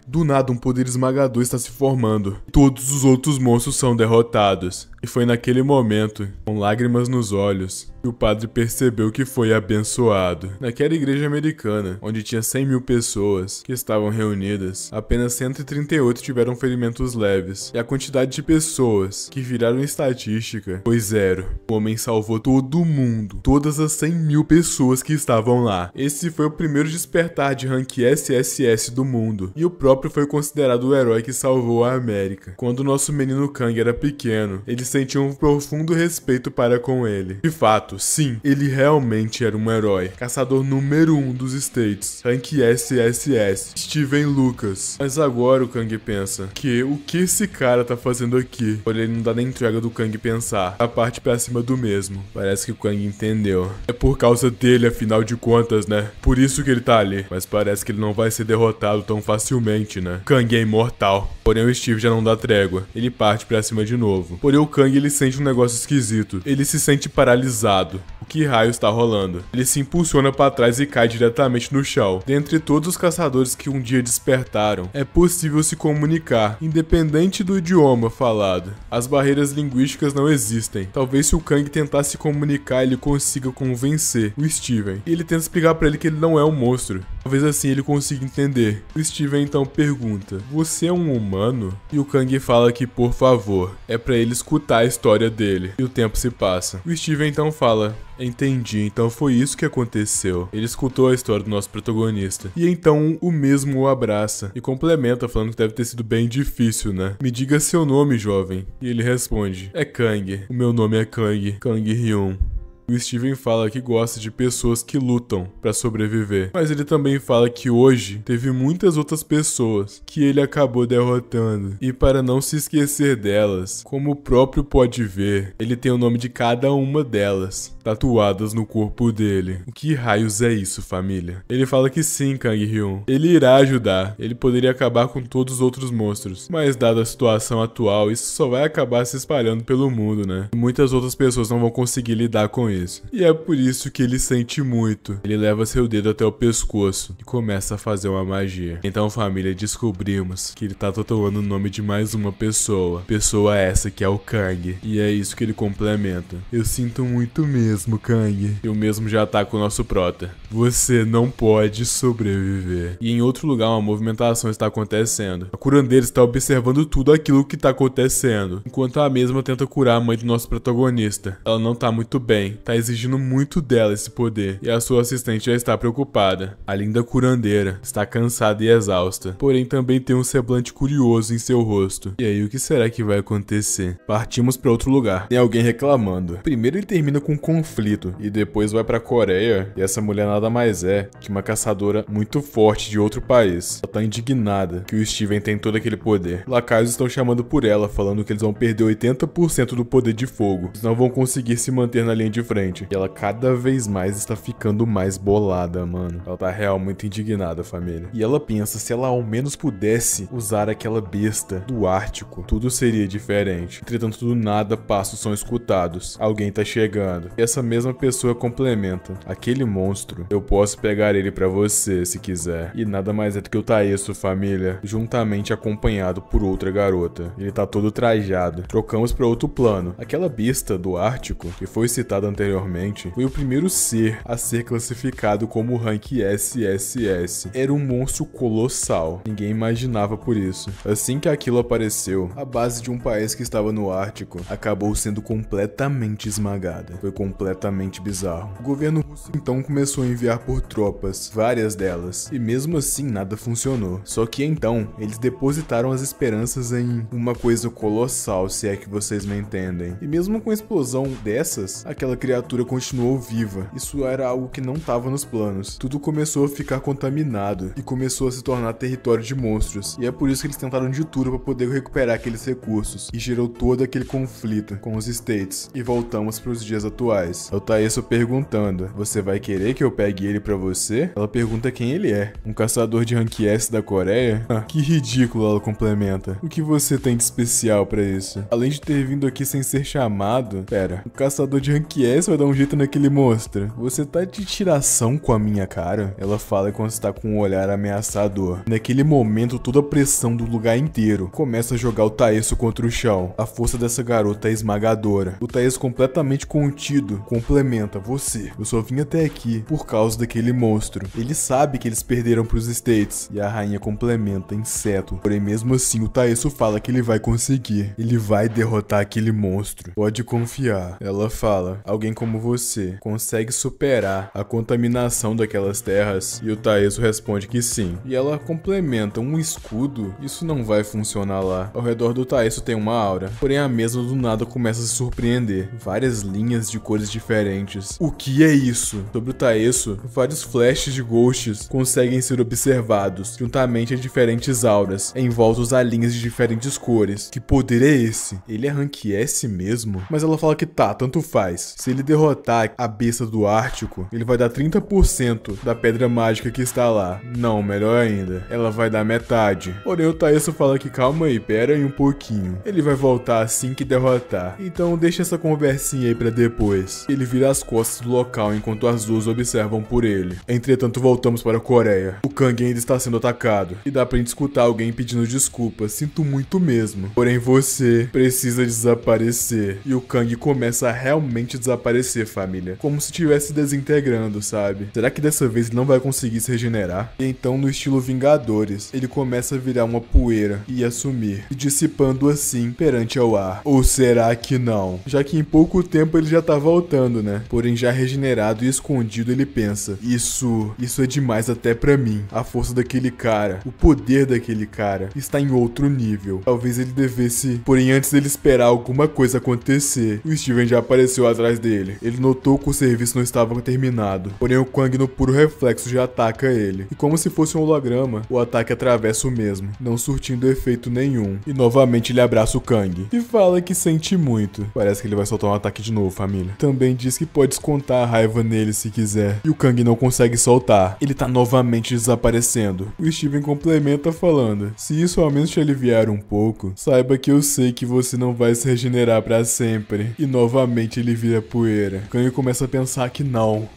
do nada, um poder esmagador está se formando. Todos os outros monstros são derrotados. E foi naquele momento, com lágrimas nos olhos, que o padre percebeu que foi abençoado. Naquela igreja americana, onde tinha 100.000 pessoas que estavam reunidas, apenas 138 tiveram ferimentos leves. E a quantidade de pessoas que viraram estatística foi 0. O homem salvou todo mundo, todas as 100.000 pessoas que estavam lá. Esse foi o primeiro despertar de rank SSS do mundo. E o próprio foi considerado o herói que salvou a América. Quando o nosso menino Kang era pequeno, ele sentia um profundo respeito para com ele. De fato, sim, ele realmente era um herói. Caçador número 1 dos States, rank SSS, Steven Lucas. Mas agora o Kang pensa que o que esse cara tá fazendo aqui? Olha, ele não dá nem entrega do Kang pensar. A parte pra cima do mesmo. Parece que o Kang entendeu. É por causa dele, afinal de contas, né? Por isso que ele tá ali. Mas parece que ele não vai ser derrotado tão facilmente, né? Kang é imortal. Porém o Steve já não dá trégua. Ele parte pra cima de novo. Porém o Kang, ele sente um negócio esquisito. Ele se sente paralisado. O que raio está rolando? Ele se impulsiona para trás e cai diretamente no chão. Dentre todos os caçadores que um dia despertaram, é possível se comunicar, independente do idioma falado. As barreiras linguísticas não existem. Talvez se o Kang tentar se comunicar, ele consiga convencer o Steven. E ele tenta explicar para ele que ele não é um monstro. Talvez assim ele consiga entender. O Steven então pergunta: "Você é um humano?" E o Kang fala que, por favor, é para ele escutar a história dele. E o tempo se passa. O Steven então fala: "Entendi, então foi isso que aconteceu." Ele escutou a história do nosso protagonista. E então o mesmo o abraça e complementa falando que deve ter sido bem difícil, né? "Me diga seu nome, jovem." E ele responde: "É Kang. O meu nome é Kang. Kang Hyun." O Steven fala que gosta de pessoas que lutam pra sobreviver, mas ele também fala que hoje teve muitas outras pessoas que ele acabou derrotando, e para não se esquecer delas, como o próprio pode ver, ele tem o nome de cada uma delas tatuadas no corpo dele. O que raios é isso, família? Ele fala que sim, Kang Hyun, ele irá ajudar, ele poderia acabar com todos os outros monstros, mas dada a situação atual, isso só vai acabar se espalhando pelo mundo, né? E muitas outras pessoas não vão conseguir lidar com isso. E é por isso que ele sente muito. Ele leva seu dedo até o pescoço e começa a fazer uma magia. Então, família, descobrimos que ele tá tatuando o nome de mais uma pessoa. Pessoa essa que é o Kang. E é isso que ele complementa: "Eu sinto muito mesmo, Kang." E o mesmo já tá com o nosso prota: "Você não pode sobreviver." E em outro lugar uma movimentação está acontecendo. A curandeira está observando tudo aquilo que tá acontecendo, enquanto a mesma tenta curar a mãe do nosso protagonista. Ela não tá muito bem. Tá exigindo muito dela esse poder, e a sua assistente já está preocupada. A linda curandeira está cansada e exausta, porém também tem um semblante curioso em seu rosto. E aí, o que será que vai acontecer? Partimos para outro lugar. Tem alguém reclamando. Primeiro ele termina com um conflito, e depois vai pra Coreia, e essa mulher nada mais é que uma caçadora muito forte de outro país. Ela tá indignada que o Steven tem todo aquele poder. Lacaios estão chamando por ela, falando que eles vão perder 80% do poder de fogo. Eles não vão conseguir se manter na linha de frente. E ela cada vez mais está ficando mais bolada, mano. Ela tá realmente indignada, família. E ela pensa, se ela ao menos pudesse usar aquela besta do Ártico, tudo seria diferente. Entretanto, do nada passos são escutados. Alguém tá chegando. E essa mesma pessoa complementa: "Aquele monstro, eu posso pegar ele pra você, se quiser." E nada mais é do que o Taesu, família, juntamente acompanhado por outra garota. Ele tá todo trajado. Trocamos pra outro plano. Aquela besta do Ártico, que foi citada anteriormente, foi o primeiro ser a ser classificado como rank SSS. Era um monstro colossal. Ninguém imaginava por isso. Assim que aquilo apareceu, a base de um país que estava no Ártico acabou sendo completamente esmagada. Foi completamente bizarro. O governo russo então começou a enviar por tropas, várias delas, e mesmo assim nada funcionou. Só que então, eles depositaram as esperanças em uma coisa colossal, se é que vocês me entendem. E mesmo com a explosão dessas, aquela criatura criatura continuou viva. Isso era algo que não estava nos planos. Tudo começou a ficar contaminado e começou a se tornar território de monstros. E é por isso que eles tentaram de tudo para poder recuperar aqueles recursos. E gerou todo aquele conflito com os States. E voltamos para os dias atuais. É o Taeso perguntando: você vai querer que eu pegue ele para você? Ela pergunta quem ele é. Um caçador de rank S da Coreia? Que ridículo, ela complementa. O que você tem de especial para isso? Além de ter vindo aqui sem ser chamado... Pera, um caçador de rank S vai dar um jeito naquele monstro? Você tá de tiração com a minha cara? Ela fala enquanto está com um olhar ameaçador. Naquele momento, toda a pressão do lugar inteiro começa a jogar o Taeso contra o chão. A força dessa garota é esmagadora. O Taeso completamente contido complementa: eu só vim até aqui por causa daquele monstro. Ele sabe que eles perderam pros States. E a rainha complementa: inseto. Porém, mesmo assim, o Taeso fala que ele vai conseguir. Ele vai derrotar aquele monstro. Pode confiar. Ela fala: alguém como você consegue superar a contaminação daquelas terras? E o Taeso responde que sim. E ela complementa: um escudo? Isso não vai funcionar lá. Ao redor do Taeso tem uma aura. Porém, a mesma do nada começa a se surpreender. Várias linhas de cores diferentes. O que é isso? Sobre o Taeso, vários flashes de ghosts conseguem ser observados, juntamente a diferentes auras, envoltos a linhas de diferentes cores. Que poder é esse? Ele é rank S mesmo? Mas ela fala que tá, tanto faz. Se ele derrotar a besta do Ártico, ele vai dar 30% da pedra mágica que está lá. Não, melhor ainda, ela vai dar metade. Porém, o Taeso fala que calma aí, pera aí um pouquinho. Ele vai voltar assim que derrotar. Então deixa essa conversinha aí pra depois. Ele vira as costas do local enquanto as duas observam por ele. Entretanto, voltamos para a Coreia. O Kang ainda está sendo atacado. E dá pra gente escutar alguém pedindo desculpas. Sinto muito mesmo. Porém, você precisa desaparecer. E o Kang começa a realmente desaparecer, família. Como se estivesse desintegrando, sabe? Será que dessa vez ele não vai conseguir se regenerar? E então, no estilo Vingadores, ele começa a virar uma poeira e a sumir, e dissipando assim perante ao ar. Ou será que não? Já que em pouco tempo ele já tá voltando, né? Porém, já regenerado e escondido, ele pensa: isso é demais até pra mim. A força daquele cara, o poder daquele cara está em outro nível. Talvez ele devesse... Porém, antes dele esperar alguma coisa acontecer, o Steven já apareceu atrás dele. Ele notou que o serviço não estava terminado. Porém, o Kang, no puro reflexo, já ataca ele. E como se fosse um holograma, o ataque atravessa o mesmo, não surtindo efeito nenhum. E novamente ele abraça o Kang e fala que sente muito. Parece que ele vai soltar um ataque de novo, família. Também diz que pode descontar a raiva nele se quiser. E o Kang não consegue soltar. Ele tá novamente desaparecendo. O Steven complementa falando: se isso ao menos te aliviar um pouco, saiba que eu sei que você não vai se regenerar pra sempre. E novamente ele vira poeira. O Kang começa a pensar que não,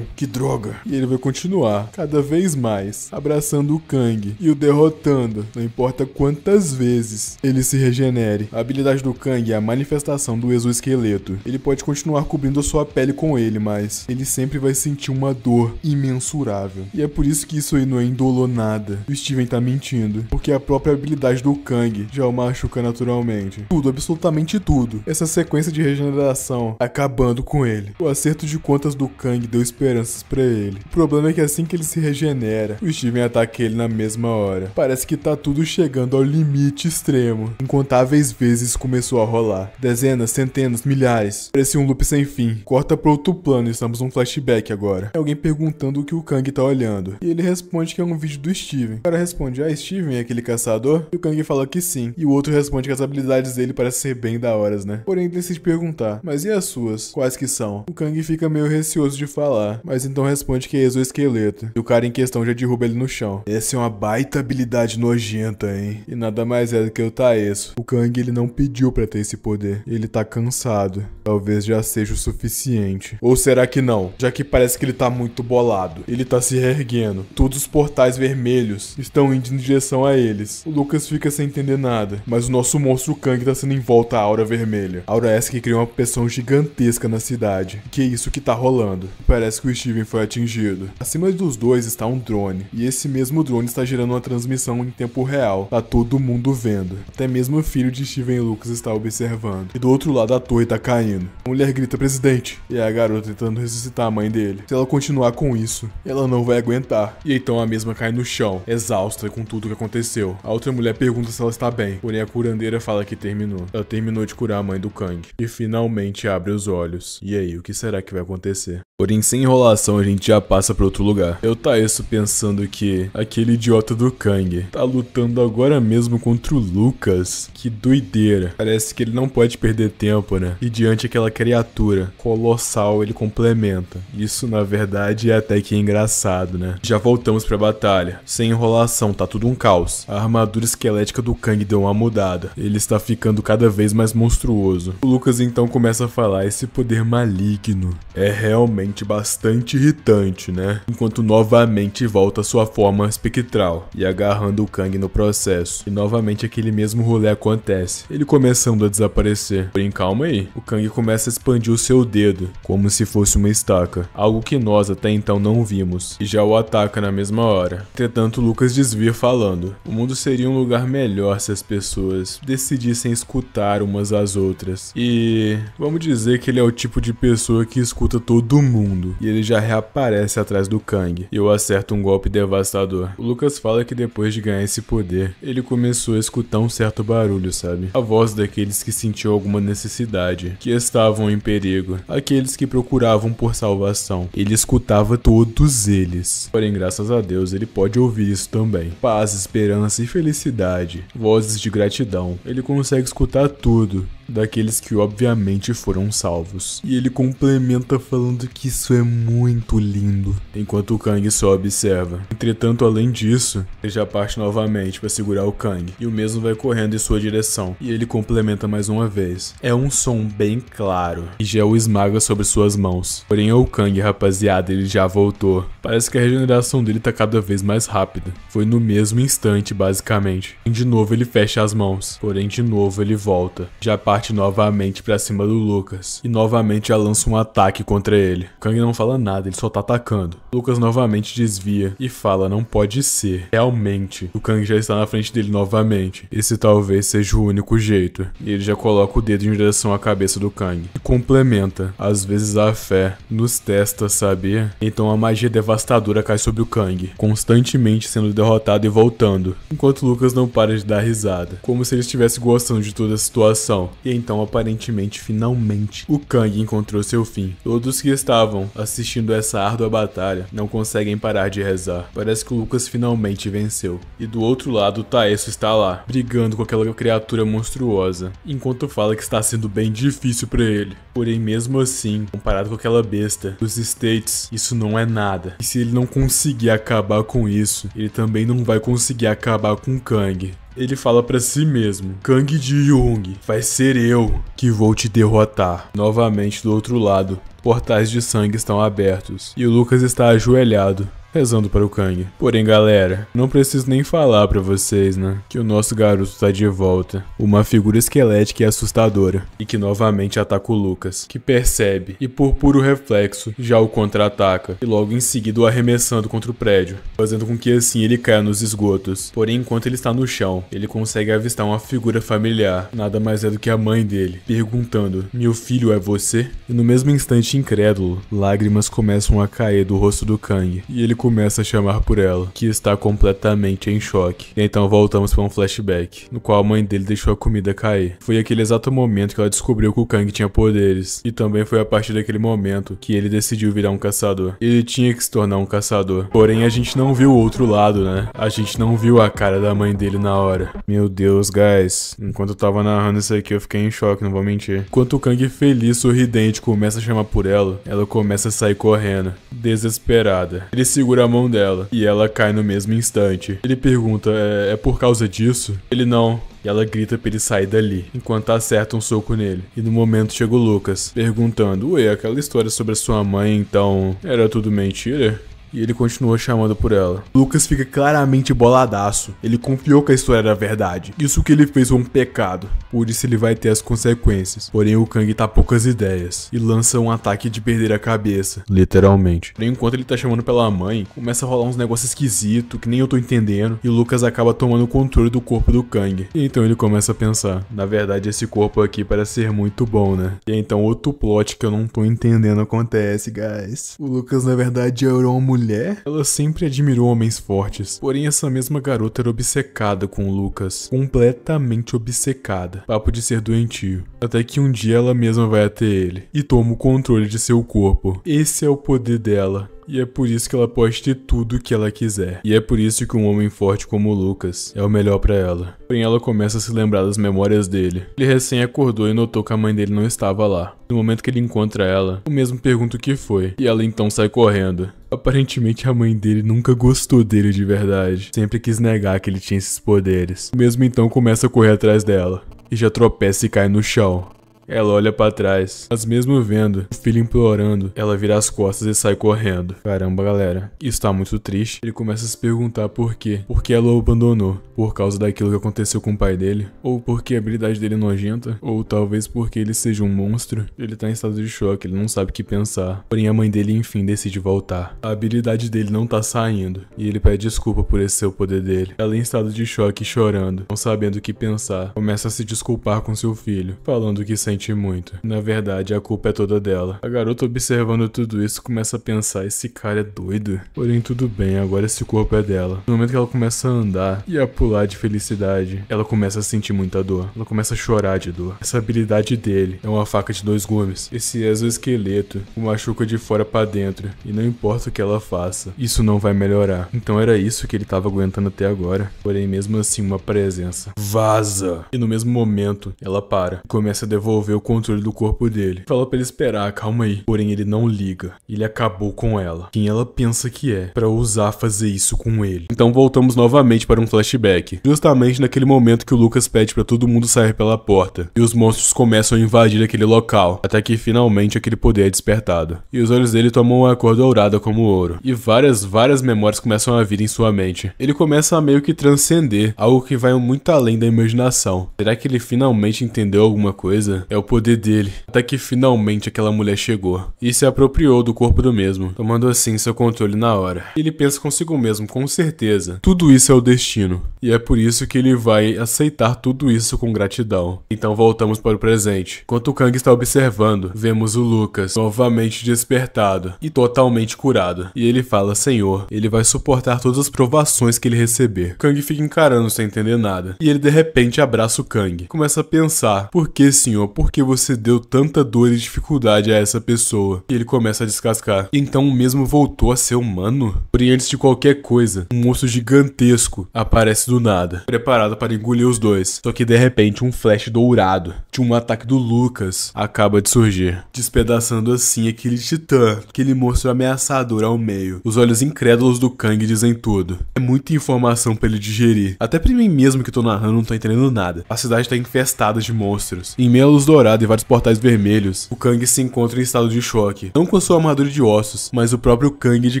que droga. E ele vai continuar, cada vez mais, abraçando o Kang e o derrotando, não importa quantas vezes ele se regenere. A habilidade do Kang é a manifestação do exoesqueleto. Ele pode continuar cobrindo a sua pele com ele, mas ele sempre vai sentir uma dor imensurável. E é por isso que isso aí não é indolor nada. O Steven tá mentindo, porque a própria habilidade do Kang já o machuca naturalmente. Tudo, absolutamente tudo. Essa sequência de regeneração acabando com ele. O acerto de contas do Kang deu esperanças pra ele. O problema é que assim que ele se regenera, o Steven ataca ele na mesma hora. Parece que tá tudo chegando ao limite extremo. Incontáveis vezes começou a rolar. Dezenas, centenas, milhares. Parecia um loop sem fim. Corta pro outro plano e estamos num flashback agora. É alguém perguntando o que o Kang tá olhando. E ele responde que é um vídeo do Steven. O cara responde: ah, Steven é aquele caçador? E o Kang fala que sim. E o outro responde que as habilidades dele parecem ser bem da horas, né? Porém, ele decide perguntar: mas e as suas? Quais que são? O Kang fica meio receoso de falar, mas então responde que é exoesqueleto. E o cara em questão já derruba ele no chão. Essa é uma baita habilidade nojenta, hein? E nada mais é do que o Taeso. O Kang, ele não pediu pra ter esse poder. Ele tá cansado. Talvez já seja o suficiente. Ou será que não? Já que parece que ele tá muito bolado. Ele tá se reerguendo. Todos os portais vermelhos estão indo em direção a eles. O Lucas fica sem entender nada. Mas o nosso monstro Kang tá sendo envolta a aura vermelha. Aura essa que cria uma pressão gigantesca na cidade. Que é isso que tá rolando. Parece que o Steven foi atingido. Acima dos dois está um drone. E esse mesmo drone está gerando uma transmissão em tempo real. Tá todo mundo vendo. Até mesmo o filho de Steven Lucas está observando. E do outro lado a torre tá caindo. A mulher grita: presidente. E é a garota tentando ressuscitar a mãe dele. Se ela continuar com isso, ela não vai aguentar. E então a mesma cai no chão, exausta com tudo que aconteceu. A outra mulher pergunta se ela está bem. Porém a curandeira fala que terminou. Ela terminou de curar a mãe do Kang. E finalmente abre os olhos. olhos. E aí, o que será que vai acontecer? Porém, sem enrolação, a gente já passa para outro lugar. Eu Taesu pensando que aquele idiota do Kang tá lutando agora mesmo contra o Lucas. Que doideira. Parece que ele não pode perder tempo, né? E diante daquela criatura colossal, ele complementa. Isso, na verdade, é até que engraçado, né? Já voltamos pra batalha. Sem enrolação, tá tudo um caos. A armadura esquelética do Kang deu uma mudada. Ele está ficando cada vez mais monstruoso. O Lucas então começa a falar: esse poder maligno é realmente bastante irritante, né? Enquanto novamente volta à sua forma espectral e agarrando o Kang no processo. E novamente aquele mesmo rolê acontece. Ele começando a desaparecer. Porém, calma aí. O Kang começa a expandir o seu dedo, como se fosse uma estaca. Algo que nós até então não vimos. E já o ataca na mesma hora. Entretanto, Lucas desvia falando: o mundo seria um lugar melhor se as pessoas decidissem escutar umas às outras. E vamos dizer que ele é o tipo de pessoa que escuta todo mundo. E ele já reaparece atrás do Kang. E eu acerto um golpe devastador. O Lucas fala que depois de ganhar esse poder, ele começou a escutar um certo barulho, sabe? A voz daqueles que sentiam alguma necessidade, que estavam em perigo, aqueles que procuravam por salvação. Ele escutava todos eles. Porém, graças a Deus, ele pode ouvir isso também. Paz, esperança e felicidade. Vozes de gratidão. Ele consegue escutar tudo daqueles que obviamente foram salvos. E ele complementa falando que isso é muito lindo, enquanto o Kang só observa. Entretanto, além disso, ele já parte novamente para segurar o Kang, e o mesmo vai correndo em sua direção. E ele complementa mais uma vez: é um som bem claro, e já o esmaga sobre suas mãos. Porém, é o Kang, rapaziada, ele já voltou. Parece que a regeneração dele tá cada vez mais rápida. Foi no mesmo instante, basicamente. E de novo ele fecha as mãos, porém de novo ele volta. Já parte novamente pra cima do Lucas. E novamente já lança um ataque contra ele. O Kang não fala nada, ele só tá atacando. Lucas novamente desvia e fala: não pode ser. Realmente, o Kang já está na frente dele novamente. Esse talvez seja o único jeito. E ele já coloca o dedo em direção à cabeça do Kang. E complementa: às vezes a fé nos testa, sabia? Então a magia devastadora cai sobre o Kang, constantemente sendo derrotado e voltando. Enquanto Lucas não para de dar risada, como se ele estivesse gostando de toda a situação. E então, aparentemente, finalmente, o Kang encontrou seu fim. Todos que estavam assistindo essa árdua batalha não conseguem parar de rezar. Parece que o Lucas finalmente venceu. E do outro lado, o Taesu está lá, brigando com aquela criatura monstruosa, enquanto fala que está sendo bem difícil pra ele. Porém, mesmo assim, comparado com aquela besta dos States, isso não é nada. E se ele não conseguir acabar com isso, ele também não vai conseguir acabar com o Kang. Ele fala pra si mesmo: Kang Ji-young, vai ser eu que vou te derrotar. Novamente do outro lado, portais de sangue estão abertos e o Lucas está ajoelhado, rezando para o Kang. Porém, galera, não preciso nem falar pra vocês, né, que o nosso garoto tá de volta. Uma figura esquelética e assustadora, e que novamente ataca o Lucas, que percebe e por puro reflexo já o contra-ataca, e logo em seguida o arremessando contra o prédio, fazendo com que assim ele caia nos esgotos. Porém, enquanto ele está no chão, ele consegue avistar uma figura familiar, nada mais é do que a mãe dele, perguntando: meu filho é você? E no mesmo instante incrédulo, lágrimas começam a cair do rosto do Kang, e ele começa a chamar por ela, que está completamente em choque. E então voltamos para um flashback, no qual a mãe dele deixou a comida cair. Foi aquele exato momento que ela descobriu que o Kang tinha poderes, e também foi a partir daquele momento que ele decidiu virar um caçador. Ele tinha que se tornar um caçador. Porém, a gente não viu o outro lado, né? A gente não viu a cara da mãe dele na hora. Meu Deus, guys. Enquanto eu tava narrando isso aqui, eu fiquei em choque, não vou mentir. Enquanto o Kang feliz, sorridente, começa a chamar por ela, ela começa a sair correndo, desesperada. Ele segura a mão dela e ela cai no mesmo instante. Ele pergunta: é por causa disso? Ele: não. E ela grita pra ele sair dali, enquanto acerta um soco nele. E no momento chega o Lucas, perguntando: ué, aquela história sobre a sua mãe, então, era tudo mentira? E ele continua chamando por ela. Lucas fica claramente boladaço. Ele confiou que a história era verdade. Isso que ele fez foi um pecado. Por isso ele vai ter as consequências. Porém o Kang tá poucas ideias. E lança um ataque de perder a cabeça. Literalmente. Porém, enquanto ele tá chamando pela mãe, começa a rolar uns negócios esquisitos que nem eu tô entendendo. E o Lucas acaba tomando o controle do corpo do Kang. E então ele começa a pensar: na verdade esse corpo aqui parece ser muito bom, né? E então outro plot que eu não tô entendendo acontece, guys. O Lucas na verdade era uma mulher mulher? Ela sempre admirou homens fortes, porém essa mesma garota era obcecada com o Lucas, completamente obcecada, papo de ser doentio, até que um dia ela mesma vai até ele e toma o controle de seu corpo. Esse é o poder dela. E é por isso que ela pode ter tudo o que ela quiser. E é por isso que um homem forte como o Lucas é o melhor pra ela. Porém ela começa a se lembrar das memórias dele. Ele recém acordou e notou que a mãe dele não estava lá. No momento que ele encontra ela, o mesmo pergunta o que foi. E ela então sai correndo. Aparentemente a mãe dele nunca gostou dele de verdade. Sempre quis negar que ele tinha esses poderes. O mesmo então começa a correr atrás dela. E já tropeça e cai no chão. Ela olha pra trás, mas mesmo vendo o filho implorando, ela vira as costas e sai correndo. Caramba, galera, isso tá muito triste. Ele começa a se perguntar por quê. Por que ela o abandonou? Por causa daquilo que aconteceu com o pai dele? Ou porque a habilidade dele é nojenta? Ou talvez porque ele seja um monstro? Ele tá em estado de choque, ele não sabe o que pensar. Porém a mãe dele enfim decide voltar. A habilidade dele não tá saindo, e ele pede desculpa por esse ser o poder dele. Ela em estado de choque, chorando, não sabendo o que pensar, começa a se desculpar com seu filho, falando que sente muito. Na verdade, a culpa é toda dela. A garota, observando tudo isso, começa a pensar: esse cara é doido. Porém, tudo bem, agora esse corpo é dela. No momento que ela começa a andar e a pular de felicidade, ela começa a sentir muita dor. Ela começa a chorar de dor. Essa habilidade dele é uma faca de 2 gumes. Esse exoesqueleto o machuca de fora pra dentro, e não importa o que ela faça, isso não vai melhorar. Então era isso que ele tava aguentando até agora. Porém, mesmo assim, uma presença. Vaza! E no mesmo momento, ela para e começa a devolver o controle do corpo dele. Fala pra ele esperar, calma aí. Porém ele não liga. Ele acabou com ela. Quem ela pensa que é pra ousar fazer isso com ele. Então voltamos novamente para um flashback. Justamente naquele momento que o Lucas pede pra todo mundo sair pela porta. E os monstros começam a invadir aquele local. Até que finalmente aquele poder é despertado. E os olhos dele tomam uma cor dourada como ouro. E várias memórias começam a vir em sua mente. Ele começa a meio que transcender. Algo que vai muito além da imaginação. Será que ele finalmente entendeu alguma coisa? É o poder dele, até que finalmente aquela mulher chegou e se apropriou do corpo do mesmo, tomando assim seu controle na hora. Ele pensa consigo mesmo, com certeza, tudo isso é o destino, e é por isso que ele vai aceitar tudo isso com gratidão. Então voltamos para o presente. Enquanto o Kang está observando, vemos o Lucas novamente despertado e totalmente curado, e ele fala: Senhor, ele vai suportar todas as provações que ele receber. Kang fica encarando sem entender nada, e ele de repente abraça o Kang. Começa a pensar: por que, Senhor? Por que você deu tanta dor e dificuldade a essa pessoa? E ele começa a descascar. Então o mesmo voltou a ser humano? Porém, antes de qualquer coisa, um monstro gigantesco aparece do nada, preparado para engolir os dois. Só que de repente um flash dourado de um ataque do Lucas acaba de surgir, despedaçando assim aquele titã, aquele monstro ameaçador ao meio. Os olhos incrédulos do Kang dizem tudo. É muita informação pra ele digerir. Até pra mim mesmo que tô narrando não tô entendendo nada. A cidade tá infestada de monstros. Em meio à luz dourada e vários portais vermelhos, o Kang se encontra em estado de choque. Não com sua armadura de ossos, mas o próprio Kang de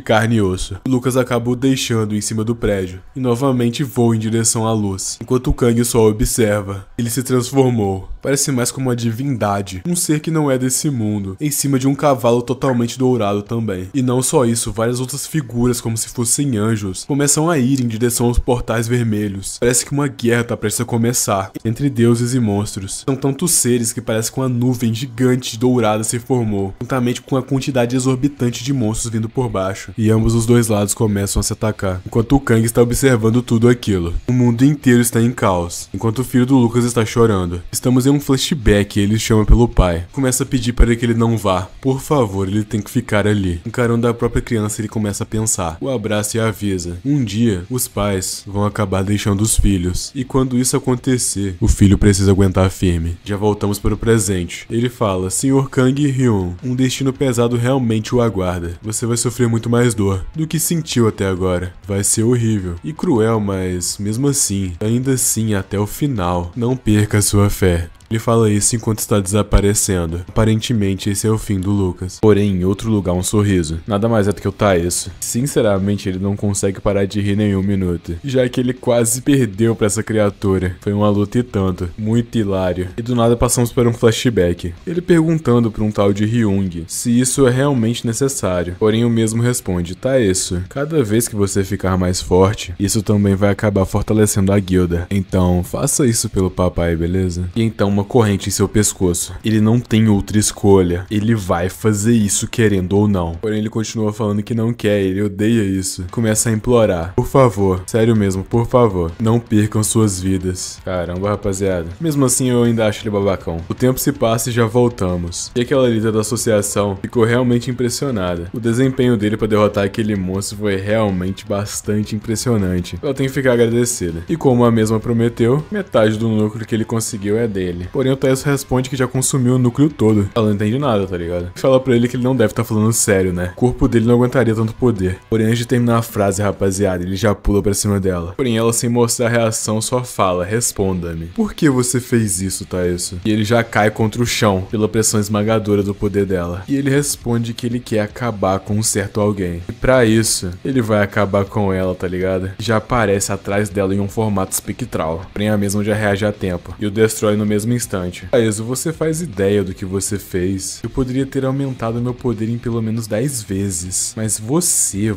carne e osso. O Lucas acaba o deixando em cima do prédio e novamente voa em direção à luz. Enquanto o Kang só observa, ele se transformou. Parece mais como uma divindade, um ser que não é desse mundo, em cima de um cavalo totalmente dourado também. E não só isso, várias outras figuras como se fossem anjos começam a ir em direção aos portais vermelhos. Parece que uma guerra tá prestes a começar entre deuses e monstros. São tantos seres que parece que uma nuvem gigante dourada se formou, juntamente com a quantidade exorbitante de monstros vindo por baixo. E ambos os dois lados começam a se atacar, enquanto o Kang está observando tudo aquilo. O mundo inteiro está em caos, enquanto o filho do Lucas está chorando. Estamos em um flashback e ele chama pelo pai. Começa a pedir para que ele não vá. Por favor, ele tem que ficar ali. Encarando a própria criança, ele começa a pensar. O abraça e avisa. Um dia, os pais vão acabar deixando os filhos. E quando isso acontecer, o filho precisa aguentar firme. Já voltamos para o presente. Ele fala: Senhor Kang Hyun, um destino pesado realmente o aguarda. Você vai sofrer muito mais dor do que sentiu até agora. Vai ser horrível e cruel, mas mesmo assim, ainda assim até o final, não perca a sua fé. Ele fala isso enquanto está desaparecendo. Aparentemente esse é o fim do Lucas. Porém, em outro lugar um sorriso. Nada mais é do que o Taesso. Sinceramente, ele não consegue parar de rir nem um minuto, já que ele quase perdeu pra essa criatura. Foi uma luta e tanto. Muito hilário. E do nada passamos para um flashback. Ele perguntando pra um tal de Hyung se isso é realmente necessário. Porém, o mesmo responde: Taesso, cada vez que você ficar mais forte, isso também vai acabar fortalecendo a guilda. Então, faça isso pelo papai, beleza? E então uma uma corrente em seu pescoço. Ele não tem outra escolha. Ele vai fazer isso querendo ou não. Porém, ele continua falando que não quer, ele odeia isso. Começa a implorar. Por favor, sério mesmo, por favor, não percam suas vidas. Caramba, rapaziada. Mesmo assim, eu ainda acho ele babacão. O tempo se passa e já voltamos. E aquela líder da associação ficou realmente impressionada. O desempenho dele pra derrotar aquele monstro foi realmente bastante impressionante. Ela tem que ficar agradecida. E como a mesma prometeu, metade do núcleo que ele conseguiu é dele. Porém, o Taeso responde que já consumiu o núcleo todo. Ela não entende nada, tá ligado? Fala pra ele que ele não deve estar falando sério, né? O corpo dele não aguentaria tanto poder. Porém, antes de terminar a frase, rapaziada, ele já pula pra cima dela. Porém, ela, sem mostrar reação, só fala: responda-me. Por que você fez isso, Taeso? E ele já cai contra o chão pela pressão esmagadora do poder dela. E ele responde que ele quer acabar com um certo alguém. E pra isso, ele vai acabar com ela, tá ligado? Já aparece atrás dela em um formato espectral. Porém, a mesma já reage a tempo e o destrói no mesmo instante. Taeso, você faz ideia do que você fez? Eu poderia ter aumentado meu poder em pelo menos 10 vezes. Mas você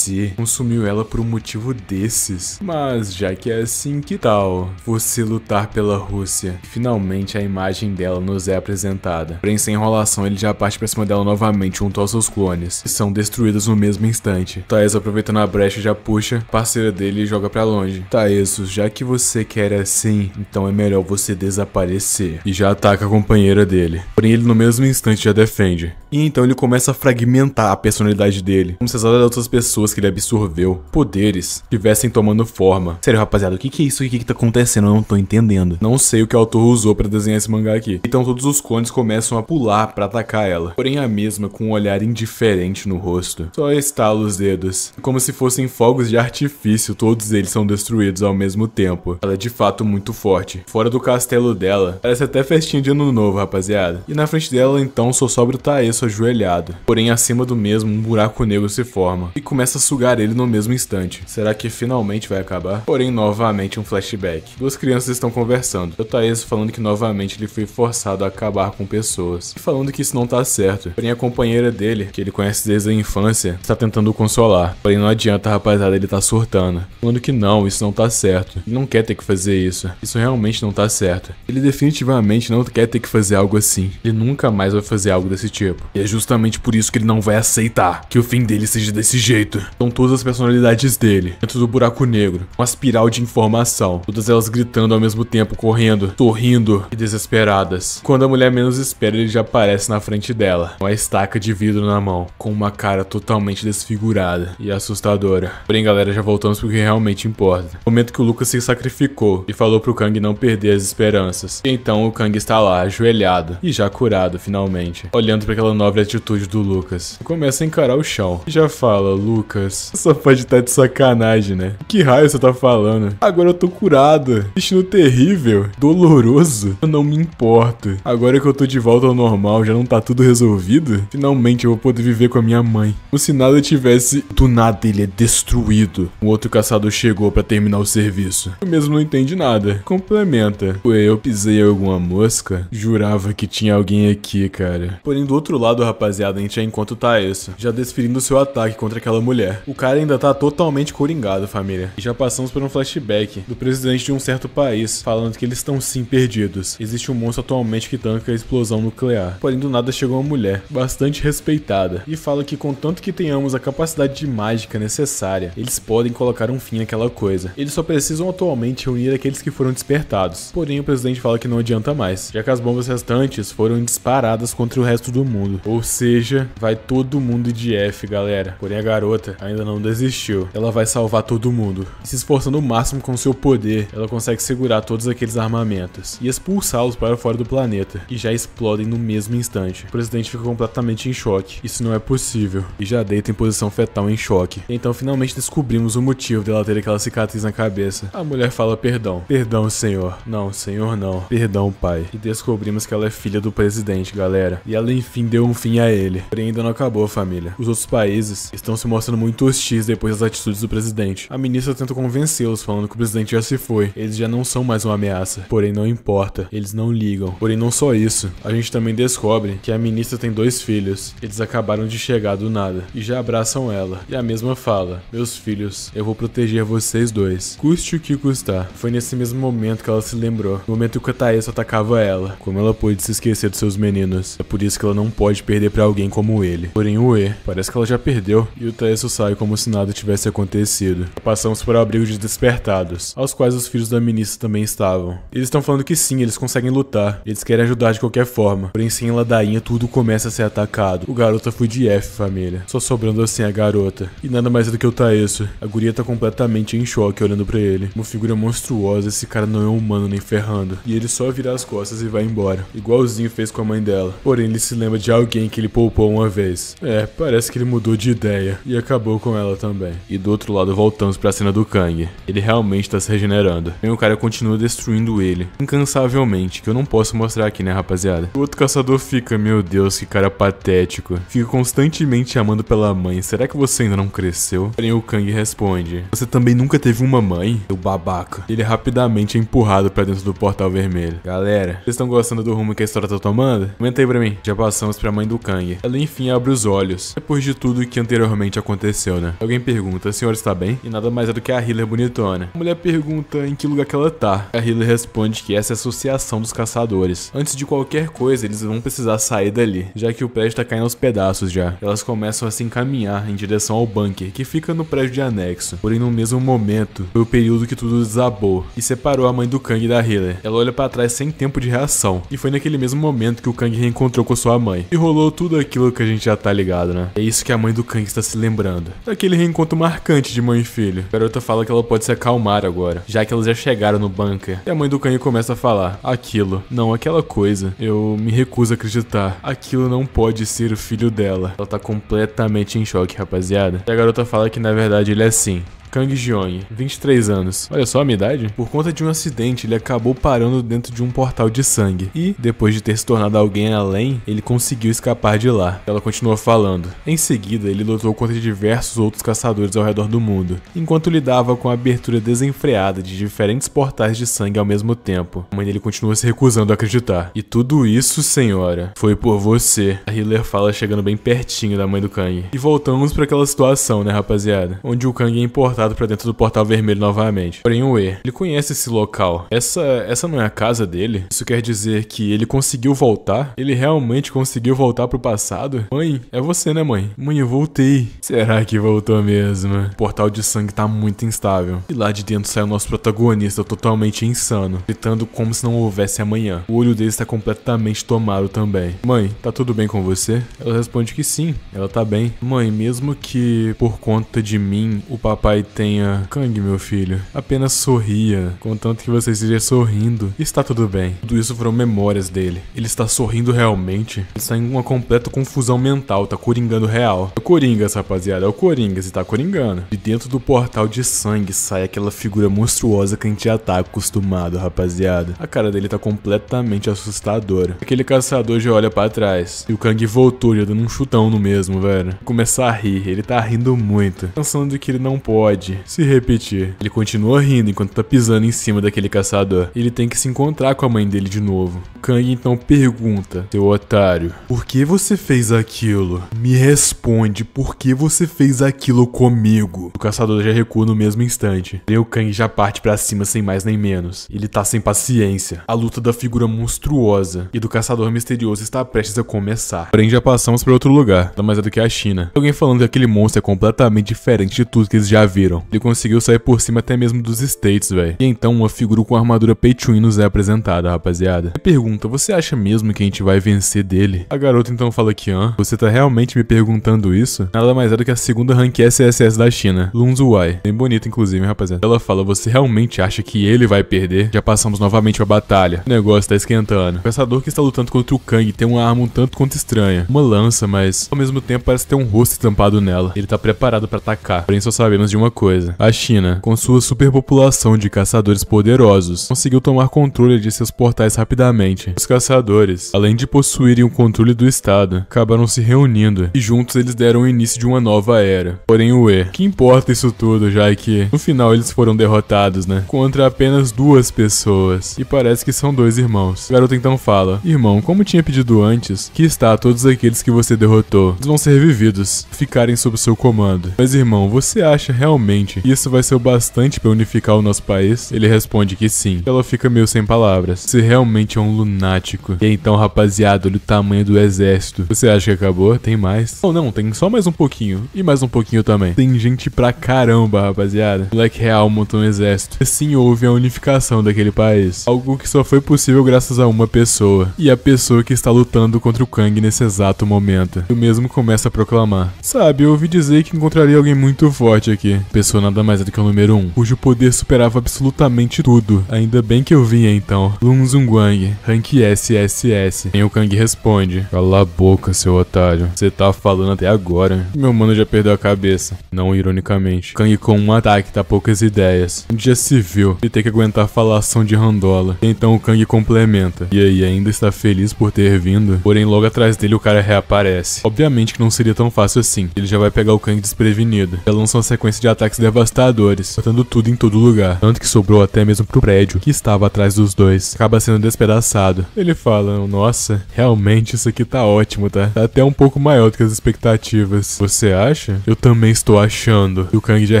consumiu ela por um motivo desses. Mas já que é assim, que tal você lutar pela Rússia? Finalmente a imagem dela nos é apresentada. Porém, sem enrolação, ele já parte pra cima dela novamente junto aos seus clones, que são destruídos no mesmo instante. Taeso, aproveitando a brecha, já puxa a parceira dele e joga pra longe. Taeso, já que você quer assim, então é melhor você desaparecer. E já ataca a companheira dele. Porém, ele no mesmo instante já defende. E então ele começa a fragmentar a personalidade dele, como se as outras pessoas que ele absorveu, poderes, estivessem tomando forma. Sério, rapaziada, o que é isso? O que tá acontecendo? Eu não tô entendendo. Não sei o que o autor usou pra desenhar esse mangá aqui. Então todos os clones começam a pular pra atacar ela. Porém, a mesma, com um olhar indiferente no rosto, só estala os dedos. Como se fossem fogos de artifício, todos eles são destruídos ao mesmo tempo. Ela é de fato muito forte. Fora do castelo dela, parece até festinha de ano novo, rapaziada. E na frente dela, então, só sobra o Taeso ajoelhado. Porém, acima do mesmo, um buraco negro se forma e começa a sugar ele no mesmo instante. Será que finalmente vai acabar? Porém, novamente um flashback. Duas crianças estão conversando. O Taeso falando que novamente ele foi forçado a acabar com pessoas. E falando que isso não tá certo. Porém, a companheira dele, que ele conhece desde a infância, está tentando o consolar. Porém, não adianta, rapaziada, ele tá surtando. Falando que não, isso não tá certo. Ele não quer ter que fazer isso. Isso realmente não tá certo. Ele definitivamente não quer ter que fazer algo assim. Ele nunca mais vai fazer algo desse tipo. E é justamente por isso que ele não vai aceitar que o fim dele seja desse jeito. São todas as personalidades dele, dentro do buraco negro, uma espiral de informação, todas elas gritando ao mesmo tempo, correndo, sorrindo e desesperadas. Quando a mulher menos espera, ele já aparece na frente dela, com a estaca de vidro na mão, com uma cara totalmente desfigurada e assustadora. Porém, galera, já voltamos pro que realmente importa. No momento que o Lucas se sacrificou e falou pro Kang não perder as esperanças. E então o Kang está lá, ajoelhado e já curado finalmente, olhando para aquela nobre atitude do Lucas. E começa a encarar o chão. E já fala: Lucas, só pode estar de sacanagem, né? Que raio você tá falando? Agora eu tô curado. Destino terrível, doloroso. Eu não me importo. Agora que eu tô de volta ao normal, já não tá tudo resolvido? Finalmente eu vou poder viver com a minha mãe. Como se nada tivesse... Do nada ele é destruído. Um outro caçador chegou pra terminar o serviço. Eu mesmo não entendi nada. Complementa. Ué, eu pisei em alguma mosca? Jurava que tinha alguém aqui, cara. Porém, do outro lado, rapaziada, a gente já encontra o Taeso, já desferindo seu ataque contra aquela mulher. O cara ainda tá totalmente coringado, família. E já passamos por um flashback do presidente de um certo país, falando que eles estão sim perdidos. Existe um monstro atualmente que tanca a explosão nuclear. Porém, do nada chegou uma mulher, bastante respeitada, e fala que contanto que tenhamos a capacidade de mágica necessária, eles podem colocar um fim naquela coisa. Eles só precisam atualmente reunir aqueles que foram despertados. Porém, o presidente fala que não adianta mais, já que as bombas restantes foram disparadas contra o resto do mundo. Ou seja, vai todo mundo de F, galera. Porém, a garota ainda não desistiu. Ela vai salvar todo mundo. E se esforçando o máximo com seu poder, ela consegue segurar todos aqueles armamentos e expulsá-los para fora do planeta, que já explodem no mesmo instante. O presidente fica completamente em choque. Isso não é possível. E já deita em posição fetal em choque. Então, finalmente descobrimos o motivo dela ter aquela cicatriz na cabeça. A mulher fala: perdão. Perdão, senhor. Não, senhor, não. Perdão, pai. E descobrimos que ela é filha do presidente, galera. E ela, enfim, deu um fim a ele. Porém, ainda não acabou, família. Os outros países estão se mostrando muito hostis depois das atitudes do presidente. A ministra tenta convencê-los, falando que o presidente já se foi. Eles já não são mais uma ameaça. Porém, não importa. Eles não ligam. Porém, não só isso. A gente também descobre que a ministra tem 2 filhos. Eles acabaram de chegar do nada. E já abraçam ela. E a mesma fala: meus filhos, eu vou proteger vocês dois. Custe o que custar. Foi nesse mesmo momento que ela se lembrou. No momento que Taeso atacava ela. Como ela pôde se esquecer dos seus meninos? É por isso que ela não pode perder pra alguém como ele. Porém o E, parece que ela já perdeu. E o Taeso sai como se nada tivesse acontecido. Passamos por abrigo de despertados, aos quais os filhos da ministra também estavam. Eles estão falando que sim, eles conseguem lutar. Eles querem ajudar de qualquer forma. Porém sem ladainha tudo começa a ser atacado. O garota foi de F, família. Só sobrando assim a garota. E nada mais é do que o Taeso. A guria tá completamente em choque olhando pra ele. Uma figura monstruosa, esse cara não é humano nem ferrando. E ele só vira as costas e vai embora. Igualzinho fez com a mãe dela. Porém ele se lembra de alguém que ele poupou uma vez. É, parece que ele mudou de ideia. E acabou com ela também. E do outro lado voltamos pra cena do Kang. Ele realmente tá se regenerando. E o cara continua destruindo ele. Incansavelmente. Que eu não posso mostrar aqui, né, rapaziada? O outro caçador fica, meu Deus, que cara patético. Fica constantemente chamando pela mãe. Será que você ainda não cresceu? Porém o Kang responde: você também nunca teve uma mãe? Seu babaca. Ele rapidamente é empurrado pra dentro do portal vermelho. Galera, vocês estão gostando do rumo que a história tá tomando? Comenta aí pra mim. Já passamos pra mãe do Kang. Ela enfim abre os olhos. Depois de tudo que anteriormente aconteceu, né? Alguém pergunta: a senhora está bem? E nada mais é do que a Healer bonitona. A mulher pergunta em que lugar que ela tá. A Healer responde que essa é a associação dos caçadores. Antes de qualquer coisa, eles vão precisar sair dali, já que o prédio tá caindo aos pedaços já. Elas começam a se encaminhar em direção ao bunker, que fica no prédio de anexo. Porém, no mesmo momento, foi o período que tudo desabou e separou a mãe do Kang da Healer. Ela olha pra trás sem tempo de reação. E foi naquele mesmo momento que o Kang reencontrou com sua mãe. E rolou tudo aquilo que a gente já tá ligado, né? É isso que a mãe do Kang está se lembrando. Daquele reencontro marcante de mãe e filho. A garota fala que ela pode se acalmar agora, já que elas já chegaram no bunker. E a mãe do Kang começa a falar: aquilo, não aquela coisa. Eu me recuso a acreditar. Aquilo não pode ser o filho dela. Ela tá completamente em choque, rapaziada. E a garota fala que na verdade ele é sim. Kang Jeong, 23 anos. Olha só a minha idade. Por conta de um acidente, ele acabou parando dentro de um portal de sangue. E, depois de ter se tornado alguém além, ele conseguiu escapar de lá. Ela continua falando. Em seguida, ele lutou contra diversos outros caçadores ao redor do mundo, enquanto lidava com a abertura desenfreada de diferentes portais de sangue ao mesmo tempo. A mãe dele continua se recusando a acreditar. E tudo isso, senhora, foi por você. A Healer fala chegando bem pertinho da mãe do Kang. E voltamos para aquela situação, né, rapaziada? Onde o Kang é importado pra dentro do portal vermelho novamente. Porém o E, ele conhece esse local. Essa não é a casa dele? Isso quer dizer que ele conseguiu voltar? Ele realmente conseguiu voltar pro passado? Mãe, é você, né, mãe? Mãe, eu voltei. Será que voltou mesmo? O portal de sangue tá muito instável. E lá de dentro sai o nosso protagonista totalmente insano, gritando como se não houvesse amanhã. O olho dele está completamente tomado também. Mãe, tá tudo bem com você? Ela responde que sim, ela tá bem. Mãe, mesmo que por conta de mim o papai tenha... Kang, meu filho, apenas sorria, contanto que você esteja sorrindo. Está tudo bem. Tudo isso foram memórias dele. Ele está sorrindo realmente. Ele está em uma completa confusão mental, tá coringando real. É o Coringas, rapaziada, é o Coringas e tá coringando. De dentro do portal de sangue sai aquela figura monstruosa que a gente já tá acostumado, rapaziada. A cara dele tá completamente assustadora. Aquele caçador já olha pra trás. E o Kang voltou já dando um chutão no mesmo, velho. Começar a rir, ele tá rindo muito, pensando que ele não pode se repetir. Ele continua rindo enquanto tá pisando em cima daquele caçador. Ele tem que se encontrar com a mãe dele de novo. Kang então pergunta: seu otário, por que você fez aquilo? Me responde, por que você fez aquilo comigo? O caçador já recua no mesmo instante. E o Kang já parte pra cima sem mais nem menos. Ele tá sem paciência. A luta da figura monstruosa e do caçador misterioso está prestes a começar. Porém já passamos pra outro lugar, nada mais é do que a China. Alguém falando que aquele monstro é completamente diferente de tudo que eles já viram. Ele conseguiu sair por cima até mesmo dos States, velho. E então uma figura com armadura pay to win nos é apresentada, rapaziada. Ele pergunta: você acha mesmo que a gente vai vencer dele? A garota então fala que, você tá realmente me perguntando isso? Nada mais é do que a segunda rank SSS da China, Lun Zuai. Bem bonita, inclusive, rapaziada. Ela fala: você realmente acha que ele vai perder? Já passamos novamente pra batalha. O negócio tá esquentando. O caçador que está lutando contra o Kang tem uma arma um tanto quanto estranha. Uma lança, mas ao mesmo tempo parece ter um rosto estampado nela. Ele tá preparado pra atacar. Porém só sabemos de uma coisa: a China, com sua superpopulação de caçadores poderosos, conseguiu tomar controle de seus portais rapidamente. Os caçadores, além de possuírem o controle do estado, acabaram se reunindo e juntos eles deram o início de uma nova era. Porém o E, que importa isso tudo, já que no final eles foram derrotados, né? Contra apenas 2 pessoas. E parece que são 2 irmãos. O garoto então fala: irmão, como tinha pedido antes, que está todos aqueles que você derrotou. Eles vão ser revividos, ficarem sob seu comando. Mas irmão, você acha realmente novamente. Isso vai ser o bastante pra unificar o nosso país? Ele responde que sim. Ela fica meio sem palavras. Você realmente é um lunático. E então, rapaziada, olha o tamanho do exército. Você acha que acabou? Tem mais? Não, tem só mais um pouquinho. E mais um pouquinho também. Tem gente pra caramba, rapaziada. Black Real montou um exército. Assim houve a unificação daquele país. Algo que só foi possível graças a uma pessoa. E a pessoa que está lutando contra o Kang nesse exato momento. O mesmo começa a proclamar. Sabe, eu ouvi dizer que encontraria alguém muito forte aqui. Pessoa nada mais é do que o número 1, cujo poder superava absolutamente tudo. Ainda bem que eu vim então. Lun Zunguang, rank SSS. E o Kang responde: cala a boca, seu otário. Você tá falando até agora. Meu mano já perdeu a cabeça. Não ironicamente. Kang com um ataque tá poucas ideias. Um dia se viu. Ele tem que aguentar a falação de Randola. Então o Kang complementa. E aí, ainda está feliz por ter vindo? Porém, logo atrás dele o cara reaparece. Obviamente que não seria tão fácil assim. Ele já vai pegar o Kang desprevenido. Já lança uma sequência de ataques devastadores, botando tudo em todo lugar. Tanto que sobrou até mesmo pro prédio que estava atrás dos dois. Acaba sendo despedaçado. Ele fala: nossa, realmente isso aqui tá ótimo, tá? Tá até um pouco maior do que as expectativas. Você acha? Eu também estou achando. E o Kang já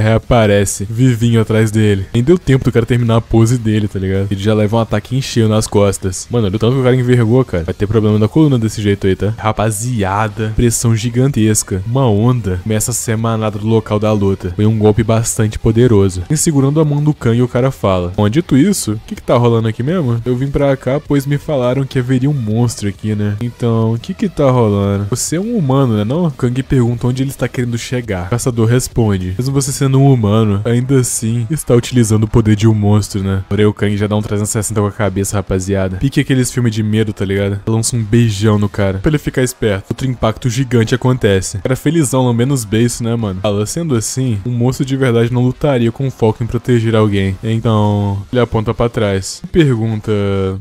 reaparece, vivinho atrás dele. Nem deu tempo do cara terminar a pose dele, tá ligado? Ele já leva um ataque em cheio nas costas. Mano, olha o tanto que o cara envergou, cara. Vai ter problema na coluna desse jeito aí, tá? Rapaziada, pressão gigantesca. Uma onda começa a ser emanada do local da luta. Foi um golpe bastante poderoso. E segurando a mão do Kang, o cara fala: bom, dito isso, o que tá rolando aqui mesmo? Eu vim pra cá pois me falaram que haveria um monstro aqui, né? Então, o que tá rolando? Você é um humano, né não? Kang pergunta onde ele está querendo chegar. O caçador responde: mesmo você sendo um humano, ainda assim está utilizando o poder de um monstro, né? Porém o Kang já dá um 360 com a cabeça, rapaziada. Pique aqueles filmes de medo, tá ligado? Lança um beijão no cara, pra ele ficar esperto. Outro impacto gigante acontece. O cara felizão, lambendo os beiços, né, mano? Fala, sendo assim, um monstro de verdade não lutaria com foco em proteger alguém. Então, ele aponta pra trás. Pergunta: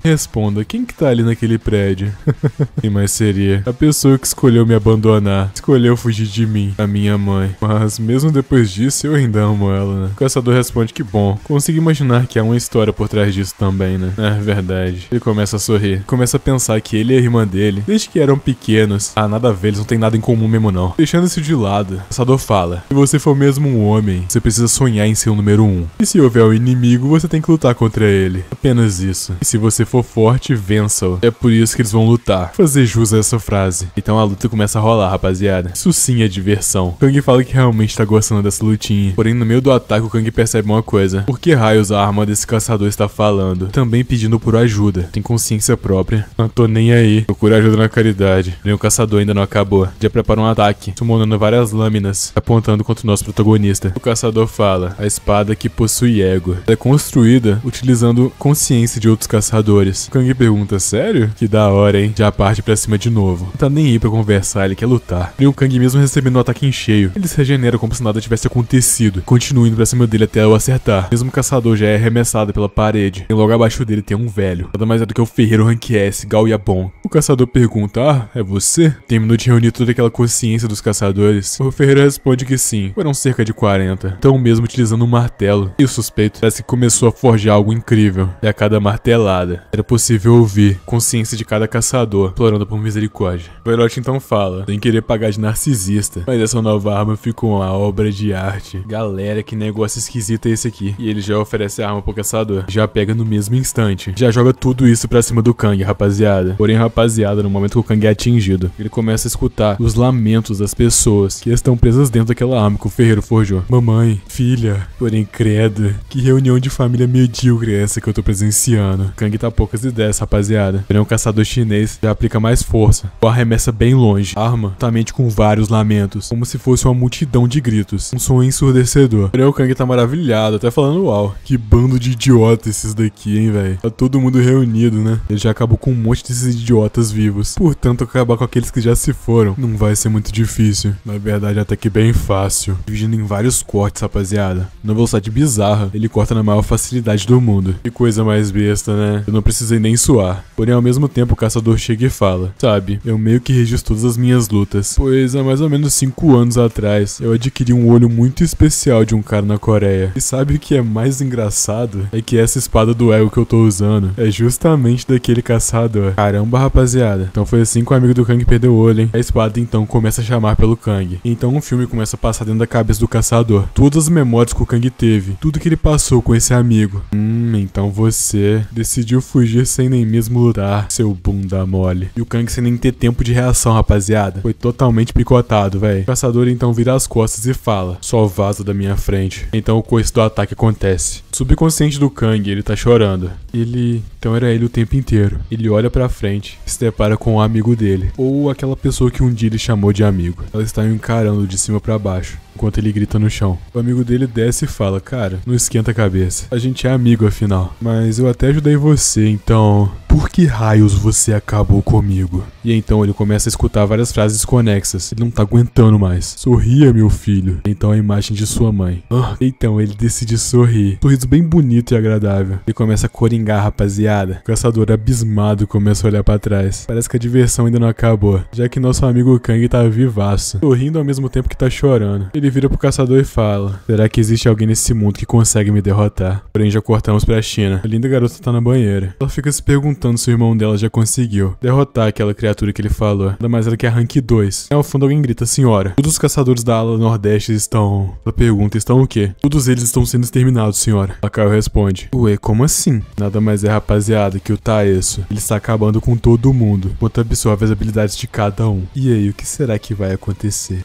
responda, quem que tá ali naquele prédio? Quem mais seria? A pessoa que escolheu me abandonar. Escolheu fugir de mim, a minha mãe. Mas mesmo depois disso, eu ainda amo ela, né? O caçador responde que bom. Consigo imaginar que há uma história por trás disso também, né? É verdade. Ele começa a sorrir. Começa a pensar que ele e a irmã dele, desde que eram pequenos, nada a ver, eles não têm nada em comum mesmo não. Deixando isso de lado, o caçador fala: se você for mesmo um homem, você precisa sonhar em ser o número 1. E se houver um inimigo, você tem que lutar contra ele. Apenas isso. E se você for forte, vença-o. É por isso que eles vão lutar. Fazer jus a essa frase. Então a luta começa a rolar, rapaziada. Isso sim é diversão. O Kang fala que realmente tá gostando dessa lutinha. Porém, no meio do ataque, o Kang percebe uma coisa: por que raios a arma desse caçador está falando? Também pedindo por ajuda. Tem consciência própria. Não tô nem aí. Procura ajuda na caridade. Nem o caçador ainda não acabou. Já prepara um ataque, summonando várias lâminas, apontando contra o nosso protagonista. O caçador fala: a espada que possui ego. Ela é construída utilizando consciência de outros caçadores. O Kang pergunta: sério? Que da hora, hein? Já parte pra cima de novo. Não tá nem aí pra conversar, ele quer lutar. E o Kang, mesmo recebendo o ataque em cheio, ele se regenera como se nada tivesse acontecido. Continua indo pra cima dele até o acertar. Mesmo o caçador já é arremessado pela parede. E logo abaixo dele tem um velho. Nada mais é do que o ferreiro rank S, Gao Yabon. O caçador pergunta: ah, é você? Terminou de reunir toda aquela consciência dos caçadores? O ferreiro responde que sim. Foram cerca de 40. Então mesmo utilizando um martelo. E o suspeito parece que começou a forjar algo incrível. E a cada martelada, era possível ouvir consciência de cada caçador, implorando por misericórdia. O Velote então fala, sem querer pagar de narcisista, mas essa nova arma ficou uma obra de arte. Galera, que negócio esquisito é esse aqui? E ele já oferece a arma pro caçador. Já pega no mesmo instante. Já joga tudo isso pra cima do Kang, rapaziada. Porém, rapaziada, no momento que o Kang é atingido, ele começa a escutar os lamentos das pessoas que estão presas dentro daquela arma que o ferreiro forjou. Mamãe, filha, porém credo, que reunião de família medíocre é essa que eu tô presenciando? Kang tá poucas ideias, rapaziada. Porém, um caçador chinês já aplica mais força. O arremessa bem longe. Arma, totalmente com vários lamentos, como se fosse uma multidão de gritos. Um som ensurdecedor. Porém, o Kang tá maravilhado, até falando: uau, que bando de idiotas esses daqui, hein, velho. Tá todo mundo reunido, né? Ele já acabou com um monte desses idiotas vivos. Portanto, acabar com aqueles que já se foram não vai ser muito difícil. Na verdade, até que bem fácil. Dividindo em vários cortes, rapaziada. Numa velocidade bizarra, ele corta na maior facilidade do mundo. Que coisa mais besta, né? Eu não precisei nem suar. Porém, ao mesmo tempo, o caçador chega e fala: sabe, eu meio que registro todas as minhas lutas. Pois há mais ou menos 5 anos atrás, eu adquiri um olho muito especial de um cara na Coreia. E sabe o que é mais engraçado? É que essa espada do ego que eu tô usando é justamente daquele caçador. Caramba, rapaziada. Então foi assim que o amigo do Kang perdeu o olho, hein? A espada então começa a chamar pelo Kang. Então o filme começa a passar dentro da cabeça do caçador. caçador. Todas as memórias que o Kang teve, tudo que ele passou com esse amigo. Então você decidiu fugir sem nem mesmo lutar, seu bunda mole. E o Kang sem nem ter tempo de reação, rapaziada. Foi totalmente picotado, velho. O caçador então vira as costas e fala: só vaza da minha frente. Então o coice do ataque acontece. O subconsciente do Kang, ele tá chorando. Então era ele o tempo inteiro. Ele olha pra frente e se depara com um amigo dele. Ou aquela pessoa que um dia ele chamou de amigo. Ela está o encarando de cima pra baixo, enquanto ele grita no chão. O amigo dele desce e fala: cara, não esquenta a cabeça. A gente é amigo afinal. Mas eu até ajudei você, então... por que raios você acabou comigo? E então ele começa a escutar várias frases conexas. Ele não tá aguentando mais. Sorria, meu filho. Então a imagem de sua mãe. Então ele decide sorrir. Sorriso bem bonito e agradável. Ele começa a coringar, rapaziada. O caçador abismado começa a olhar pra trás. Parece que a diversão ainda não acabou, já que nosso amigo Kang tá vivaço, sorrindo ao mesmo tempo que tá chorando. Ele vira pro caçador e fala: será que existe alguém nesse mundo que consegue me derrotar? Porém já cortamos pra China. A linda garota tá na banheira. Ela fica se perguntando se o irmão dela já conseguiu derrotar aquela criatura que ele falou. Nada mais ela que a Rank 2. Ao fundo alguém grita: senhora, todos os caçadores da ala nordeste estão... Ela pergunta: estão o quê? Todos eles estão sendo exterminados, senhora. A Kaio responde: ué, como assim? Nada mais é, rapaziada, que o Taeso. Ele está acabando com todo mundo, enquanto absorve as habilidades de cada um. E aí, o que será que vai acontecer?